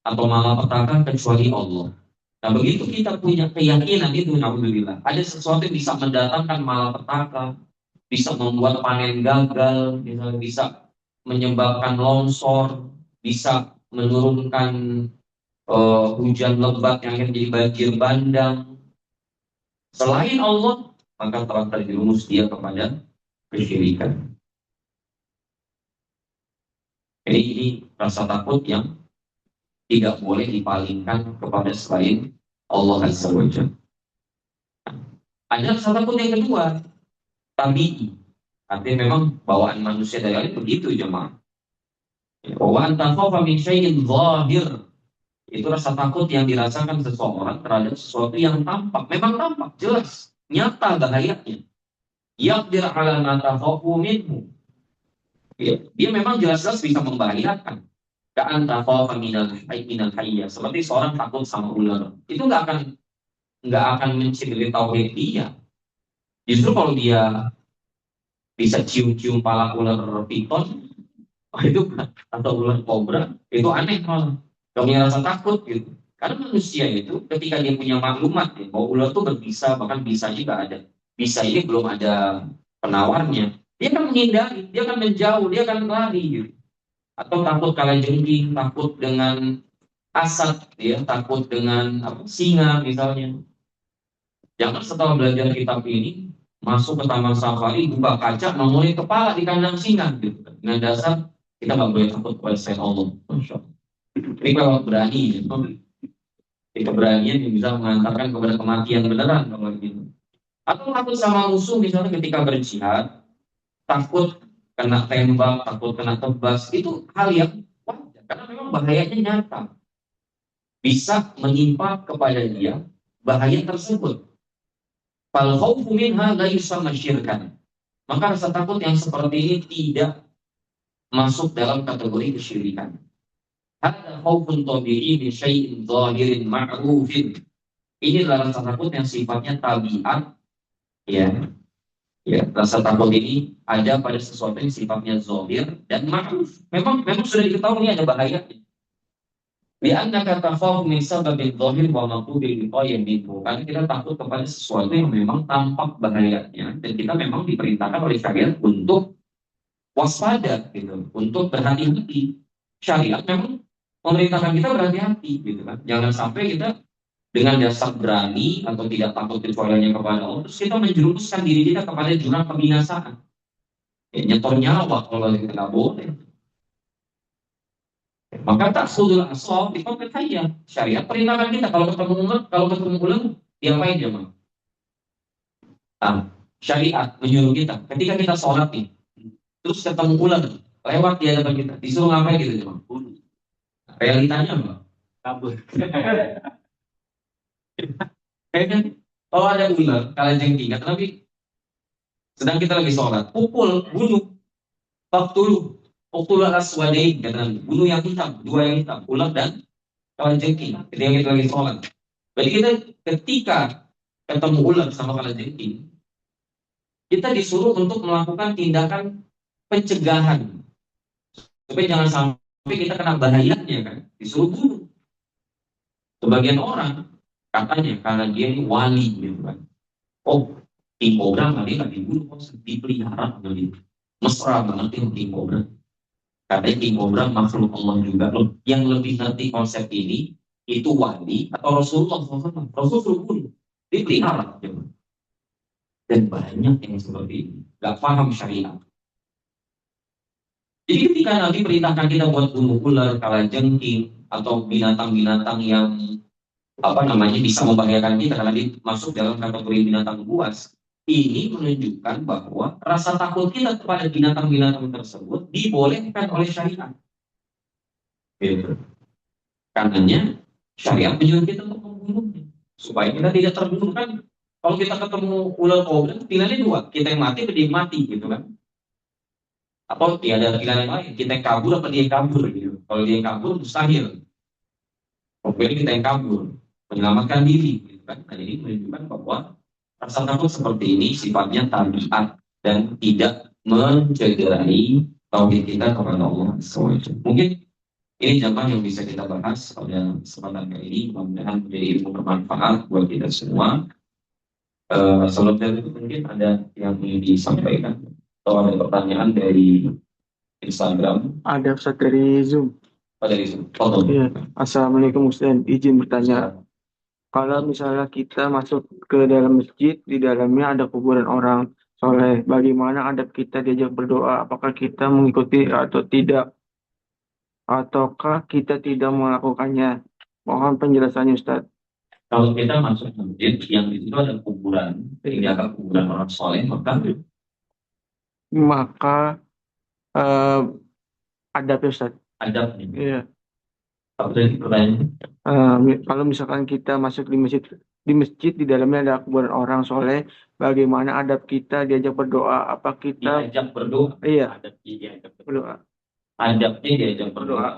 atau malapetaka kecuali Allah. Nah begitu kita punya keyakinan itu, alhamdulillah, ada sesuatu yang bisa mendatangkan malapetaka, bisa membuat panen gagal, bisa menyebabkan longsor, bisa menurunkan hujan lebat yang akan jadi banjir bandang. Selain Allah, maka telah terjerumus dia kepada kesyirikan. Jadi ini rasa takut yang tidak boleh dipalingkan kepada selain Allah Azza wa Jalla. Ada rasa takut yang kedua, tabi'i. Artinya memang bawaan manusia dari Allah begitu jemaah. Wa anta khafa min syai'in zahir. Itu rasa takut yang dirasakan seseorang terhadap sesuatu yang tampak. Memang tampak, jelas, nyata bahayanya. Yaqdir ala ma takhafu minhu. Ya, dia memang jelas-jelas bisa membahayakan. Ka'anta khafa minal hayya. Seperti seorang takut sama ular. Itu nggak akan mencederai tauhid dia. Justru kalau dia bisa cium-cium pala ular piton, itu atau ular kobra, itu aneh malah. Kami rasa takut gitu. Karena manusia itu ketika dia punya maklumat ya, bahwa ular itu berbisa, bahkan bisa juga ada. Bisa ini belum ada penawarnya. Dia akan menghindari, dia akan menjauh, dia akan lari gitu. Atau takut kalajengking, takut dengan asap, ya, takut dengan singa misalnya. Jangan setelah belajar kitab ini masuk ke taman safari, buka kaca, nongolin kepala di kandang singa gitu. Dengan dasar kita nggak boleh takut kepada selain Allah. Masya Allah. Ini kalau berani, gitu. Ini keberanian yang bisa mengantarkan kepada kematian beneran kalau gitu. Atau takut sama musuh misalnya ketika berjihad, takut kena tembak, takut kena tebas, itu hal yang wajar karena memang bahayanya nyata. Bisa menimpa kepada dia bahaya tersebut. Fal khaufu minha la yusamma syirkan. Maka rasa takut yang seperti ini tidak masuk dalam kategori kesyirikan. Hadza khaufun tabi'i min syai'in zahirin ma'rufin. Ini adalah rasa takut yang sifatnya tabiat, ya. Ya, rasa takut ini ada pada sesuatu yang sifatnya zahir dan ma'ruf. Memang sudah diketahui ini ada bahayanya. Li'annaka takhafu min sababil zahir wa maqdubil wiqayah minhu. Karena kita takut kepada sesuatu yang memang tampak bahayanya dan kita memang diperintahkan oleh syariat untuk waspada gitu, untuk berhati-hati. Syariat memang memerintahkan kita berhati-hati gitu kan. Jangan sampai kita dengan dasar berani atau tidak takut kecuali hanya kepada Allah, terus kita menjerumuskan diri kita kepada jurang kebinasaan. Ya, nyetor nyawa kalau kita nggak boleh. Maka tak sudul asal di konkret saja. Syariat perintahkan kita kalau ketemu ular diapain ya, Bang? Syariat menyuruh kita ketika kita sholat nih, terus ketemu ular lewat di hadapan kita, disuruh ngapain gitu ya, Bang? Realitanya apa? Kabur. Kayaknya kalau ada ular, kalian jengking, tapi sedang kita lagi sholat, pukul, bunuh, Uktulul aswadain, bunuh yang hitam, dua yang hitam, ular dan kalajengking. Ketika kita lagi sholat. Jadi kita ketika ketemu ular sama kalajengking, kita disuruh untuk melakukan tindakan pencegahan. Supaya jangan sampai kita kena bahayanya kan. Disuruh bunuh. Sebagian orang katanya karena dia ini wali gitu kan. Oh, king cobra dia nggak dibunuh, dipelihara gitu. Mesra banget yang king cobra. Katanya king cobra makhluk Allah juga. Yang lebih ngerti konsep ini itu wali atau Rasulullah SAW. Rasul suruh bunuh, dipelihara. Dan banyak yang seperti ini, gak paham syariat. Jadi ketika nanti perintahkan kita buat bunuh ular, kalajengking, atau binatang-binatang yang bisa membahayakan kita karena dia masuk dalam kategori binatang buas, ini menunjukkan bahwa rasa takut kita kepada binatang-binatang tersebut dibolehkan oleh syariat. Gitu. Karenanya syariat menyuruh kita untuk membunuhnya supaya kita tidak terbunuh kan. Kalau kita ketemu ular kobra, pilihannya dua, kita yang mati atau dia yang mati gitu kan. Atau ya ada pilihan yang lain, kita yang kabur apa dia yang kabur gitu. Kalau dia yang kabur mustahil. Pokoknya kita yang kabur, menyelamatkan diri gitu kan. Nah, ini menunjukkan bahwa rasa takut seperti ini sifatnya tabiat dan tidak mencederai tauhid kita kepada Allah SWT. Mungkin ini jamaah yang bisa kita bahas pada kesempatan kali ini. Mudah-mudahan menjadi ilmu bermanfaat buat kita semua. Sebelum dari itu mungkin ada yang ingin disampaikan atau ada pertanyaan dari Instagram. Ada Ustaz dari Zoom. Dari foto. Iya. Assalamualaikum Ustaz. Izin bertanya. Kalau misalnya kita masuk ke dalam masjid, di dalamnya ada kuburan orang soleh, bagaimana adab kita diajak berdoa? Apakah kita mengikuti atau tidak? Ataukah kita tidak melakukannya? Mohon penjelasannya Ustaz. Kalau kita masuk masjid yang di situ ada kuburan, tidak ada kuburan orang soleh, maka Maka eh, adabnya Ustaz. adab nih. Iya. Apa tadi pertanyaannya? Kalau misalkan kita masuk di masjid di dalamnya ada kuburan orang soleh, bagaimana adab kita diajak berdoa? Apa kita Diajak berdoa. iya Adabnya diajak berdoa. berdoa? Adabnya diajak berdoa.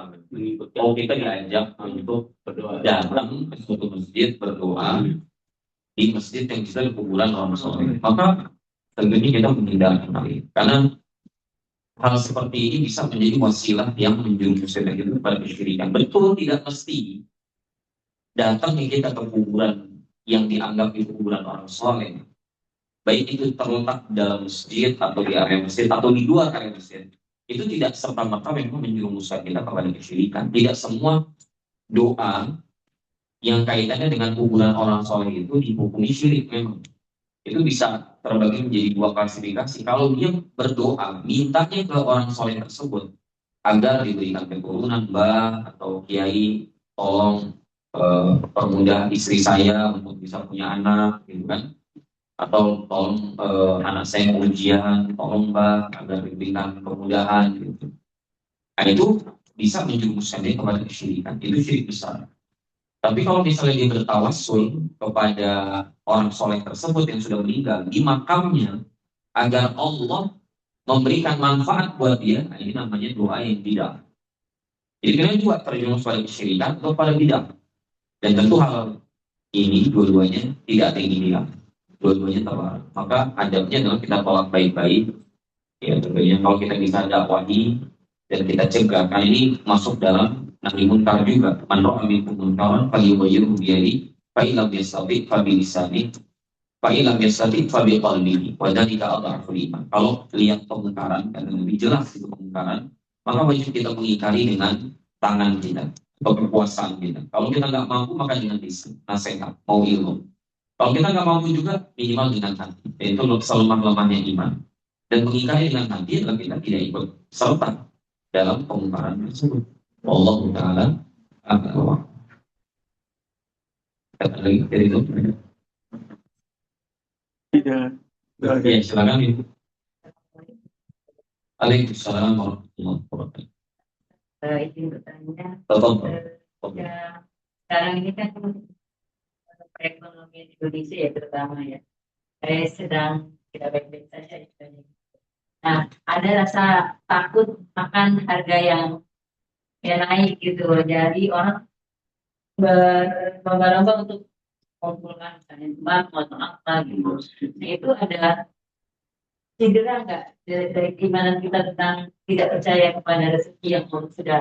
Kalau kita diajak untuk berdoa, datang ke suatu masjid berdoa di masjid yang bisa di kuburan orang soleh, maka tentunya kita menghindari hal ini. Karena hal seperti ini bisa menjadi wasilah yang menjerumuskan kita kepada kesyirikan. Betul, tidak mesti datangnya kita ke kuburan yang dianggap itu kuburan orang soleh, baik itu terletak dalam masjid atau di area masjid atau di luar area masjid, itu tidak serta-merta memang menjerumuskan kita kepada kesyirikan. Tidak semua doa yang kaitannya dengan kuburan orang soleh itu dihukumi syirik memang. Itu bisa terbagi menjadi dua klasifikasi. Kalau dia berdoa, mintanya ke orang soleh tersebut agar diberikan keturunan, mbah atau kiai, tolong permudah istri saya untuk bisa punya anak, gitu kan? Atau tolong anak saya mau ujian, tolong mbah agar diberikan kemudahan, gitu. Nah, itu bisa menjerumuskan dia kepada kesyirikan. Itu syirik besar. Tapi kalau misalnya dia bertawassul kepada orang soleh tersebut yang sudah meninggal di makamnya agar Allah memberikan manfaat buat dia, nah ini namanya doa yang tidak. Jadi kalian juga terjerumus pada kesyirikan atau pada bidah. Dan tentu hal ini dua-duanya tidak ada yang dibilang. Dua-duanya terlarang. Maka adabnya adalah kita tolak baik-baik. Ya tentunya kalau kita bisa dakwahi dan kita cegah. Karena ini masuk dalam nahi munkar juga. Man ra'a minkum munkaran falyughayyirhu biyadihi fa illam yastati' fa bilisanihi fa illam yastati' fa biqalbihi wa dzalika adhaful iman. Kalau lihat kemungkaran dan lebih jelas itu kemungkaran, maka wajib kita mengingkari dengan tangan kita atau kekuasaan kita. Kalau kita nggak mampu maka dengan lisan, nasihat, mau ilmu. Kalau kita nggak mampu juga minimal dengan hati. Yaitu selemah-lemahnya iman. Dan mengingkari dengan hati adalah kita tidak ikut serta dalam pengungkapan tersebut. Wallahu taala a'lam. Kata lagi dari itu. Tidak. Ya, silakan Ibu. Waalaikumsalam warahmatullahi wabarakatuh. Izin bertanya, Tetap. ya, sekarang ini kan perekonomian Indonesia ya terutama ya, saya sedang tidak baik-baik saja istilahnya. Nah, ada rasa takut akan harga yang naik gitu, jadi orang berlomba-lomba untuk mengumpulkan misalnya sembako atau apa gitu. Nah, itu ada cedera nggak dari gimana kita tentang tidak percaya kepada rezeki yang Allah sudah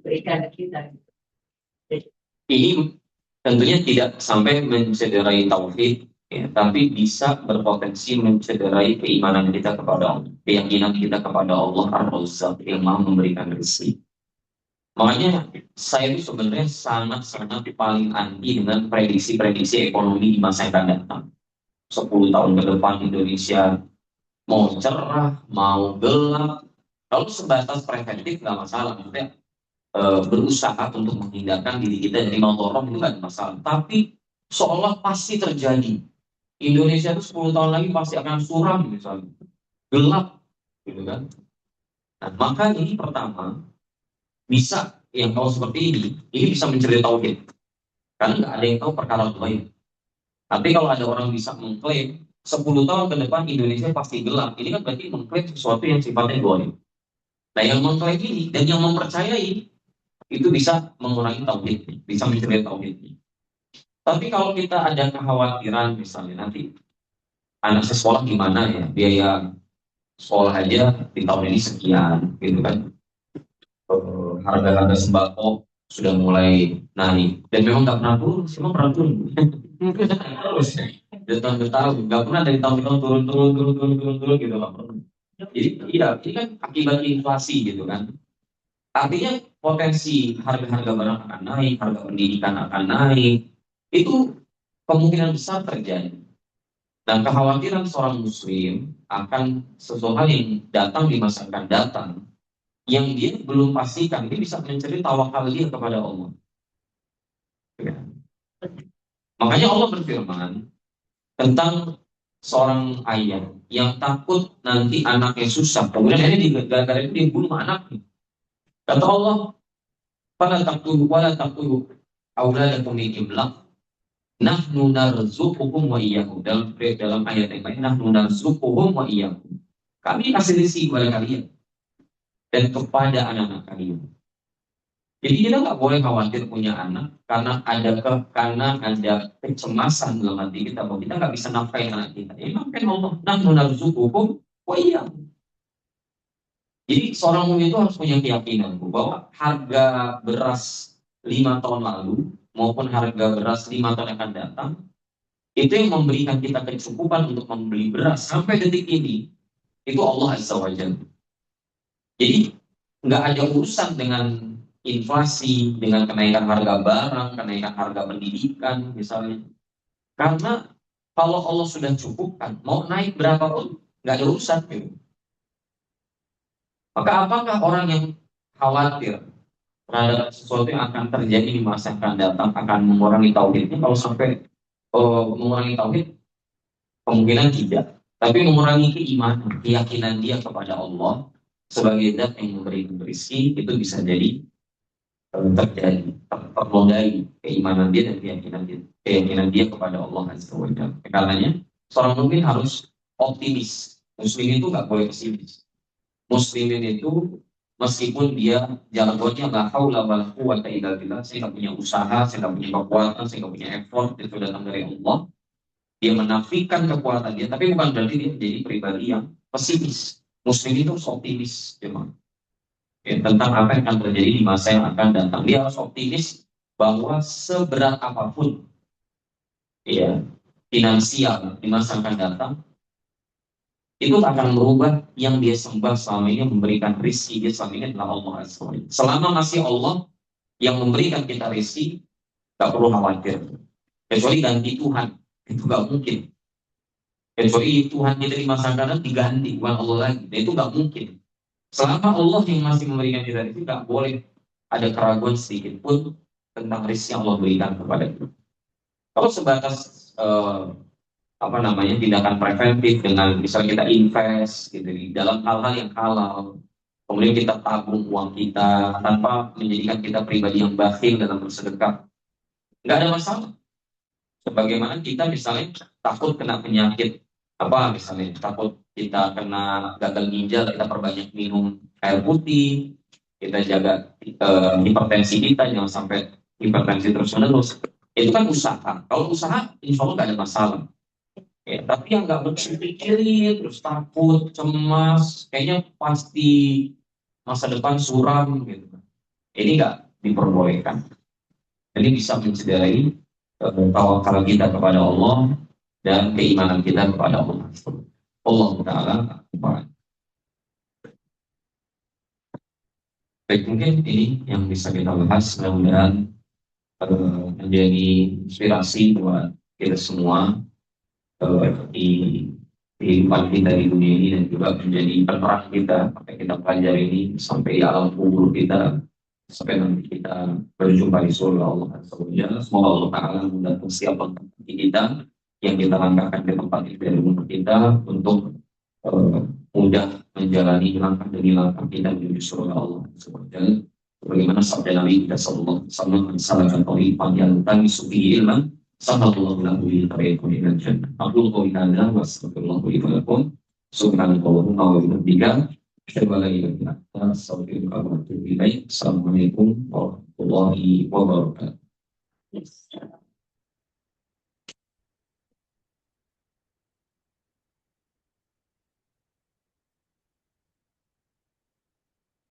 berikan ke kita. Ini tentunya tidak sampai mencederai tauhid, ya, tapi bisa berpotensi mencederai keimanan kita kepada Allah, keyakinan kita kepada Allah Ar-Razzaq yang Maha memberikan rezeki. Makanya saya itu sebenarnya sangat-sangat paling anti dengan prediksi-prediksi ekonomi di masa yang akan datang. 10 tahun ke depan Indonesia mau cerah, mau gelap. Kalau sebatas preventif nggak masalah, maksudnya berusaha untuk menghindarkan diri kita dari nonton itu nggak ada masalah. Tapi seolah pasti terjadi. Indonesia itu 10 tahun lagi pasti akan suram misalnya, gelap, gitu kan? Nah, maka ini pertama bisa yang kalau seperti ini bisa menceritakan tauhid, karena nggak ada yang tahu perkara gaib. Tapi kalau ada orang bisa mengklaim 10 tahun ke depan Indonesia pasti gelap, ini kan berarti mengklaim sesuatu yang sifatnya goib. Nah, yang mengklaim ini dan yang mempercayai itu bisa mengurangi tauhid, bisa mencederai tauhid. Tapi kalau kita ada kekhawatiran misalnya nanti anak sekolah gimana ya, biaya sekolah aja di tahun ini sekian, gitu kan. Harga-harga sembako sudah mulai naik dan memang nggak pernah turun, memang pernah turun. Terus dari tahun ke tahun nggak pernah, dari tahun ke tahun turun gitu, nggak pernah. Jadi iya, ini kan akibat inflasi gitu kan. Artinya potensi harga-harga barang akan naik, harga pendidikan akan naik, itu kemungkinan besar terjadi. Dan kekhawatiran seorang muslim akan sesuatu hal yang datang di masa akan datang, yang dia belum pastikan, ini bisa mencari tawakal dia kepada Allah. Ya. Makanya Allah berfirman tentang seorang ayah yang takut nanti anaknya susah, kemudian ini gara-gara itu dia bunuh anaknya. Kata Allah, "Fala taqtulu wala taqtulu auladakum min imlaq. Nahnu narzuquhum wa iyyahum." Dalam ayat yang lain, nahnu narzuquhum wa iyyahum. Kami kasih rezeki kepada kalian dan kepada anak-anak kalian. Jadi kita nggak boleh khawatir punya anak karena ada kecemasan dalam hati kita bahwa kita nggak bisa nafkahin anak kita. Emang kan Allah, nahnu narzuquhum wa iyyahum. Jadi seorang mukmin itu harus punya keyakinan bahwa harga beras 5 tahun lalu maupun harga beras 5 tahun akan datang, itu yang memberikan kita kecukupan untuk membeli beras sampai detik ini, itu Allah Azza wa Jalla. Jadi nggak ada urusan dengan inflasi, dengan kenaikan harga barang, kenaikan harga pendidikan misalnya. Karena kalau Allah sudah cukupkan, mau naik berapapun nggak ada urusan gitu. Maka apakah orang yang khawatir terhadap sesuatu yang akan terjadi di masa akan datang akan mengurangi tauhidnya? Kalau sampai mengurangi tauhid, kemungkinan tidak. Tapi mengurangi keimanan, keyakinan dia kepada Allah sebagai zat yang memberi rezeki, itu bisa jadi terjadi, terlodai keimanan dia dan keyakinan dia kepada Allah Azza wa Jalla. Karenanya seorang mukmin harus optimis. Muslim itu nggak boleh pesimis. Muslimin itu meskipun dia jargonnya la haula wala quwwata illa billah, saya nggak punya usaha, saya nggak punya kekuatan, saya nggak punya effort, itu datang dari Allah. Dia menafikan kekuatan dia, tapi bukan berarti dia menjadi pribadi yang pesimis. Muslim itu harus optimis, memang. Ya, tentang apa yang akan terjadi di masa yang akan datang. Dia harus optimis bahwa seberat apapun ya finansial di masa yang akan datang, itu akan merubah yang dia sembah selama ini, memberikan rezeki dia selama ini adalah Allah Azza wa Jalla. Selama masih Allah yang memberikan kita rezeki, gak perlu khawatir. Kecuali ganti Tuhan, itu gak mungkin. Kecuali Tuhan kita di masa kadang diganti, bukan Allah lagi. Dan itu gak mungkin. Selama Allah yang masih memberikan kita rezeki, gak boleh ada keraguan sedikit pun tentang rezeki yang Allah berikan kepada kita. Kalau sebatas tindakan preventif dengan misalnya kita invest gitu di dalam hal-hal yang halal, kemudian kita tabung uang kita tanpa menjadikan kita pribadi yang bakhil dalam bersedekah, nggak ada masalah. Sebagaimana kita misalnya takut kena penyakit misalnya takut kita kena gagal ginjal, kita perbanyak minum air putih, kita jaga hipertensi kita jangan sampai hipertensi terus-menerus. Itu kan usaha. Kalau usaha insya Allah nggak ada masalah. Ya, tapi yang nggak berpikir terus takut, cemas, kayaknya pasti masa depan suram gitu. Ini nggak diperbolehkan. Jadi bisa mencederai tawakal kita kepada Allah dan keimanan kita kepada Allah. Allah Taala. Baik, mungkin ini yang bisa kita bahas, mudah-mudahan menjadi inspirasi buat kita semua di kehidupan kita di dunia ini, dan juga menjadi penerang kita sampai kita pelajari ini sampai di alam kubur kita, sampai nanti kita berjumpa di surga Allah Azza wa Jalla. Semoga Allah Ta'ala memudahkan setiap langkah kita yang kita langkahkan ke tempat ini dari umur kita untuk mudah menjalani langkah demi langkah kita menuju surga Allah Azza wa Jalla. Bagaimana sabda Nabi kita sallallahu alaihi wasallam, "Salakan tariqan yang tamisu bihi ilman Sallallahu alaihi wa sallam. Aku qul hadza wa astaghfirullah li wa lakum. Subhanallahumma wa bihamdika asyhadu an la ilaha illa anta astaghfiruka wa atubu ilaik. Assalamualaikum warahmatullahi wabarakatuh. Yes.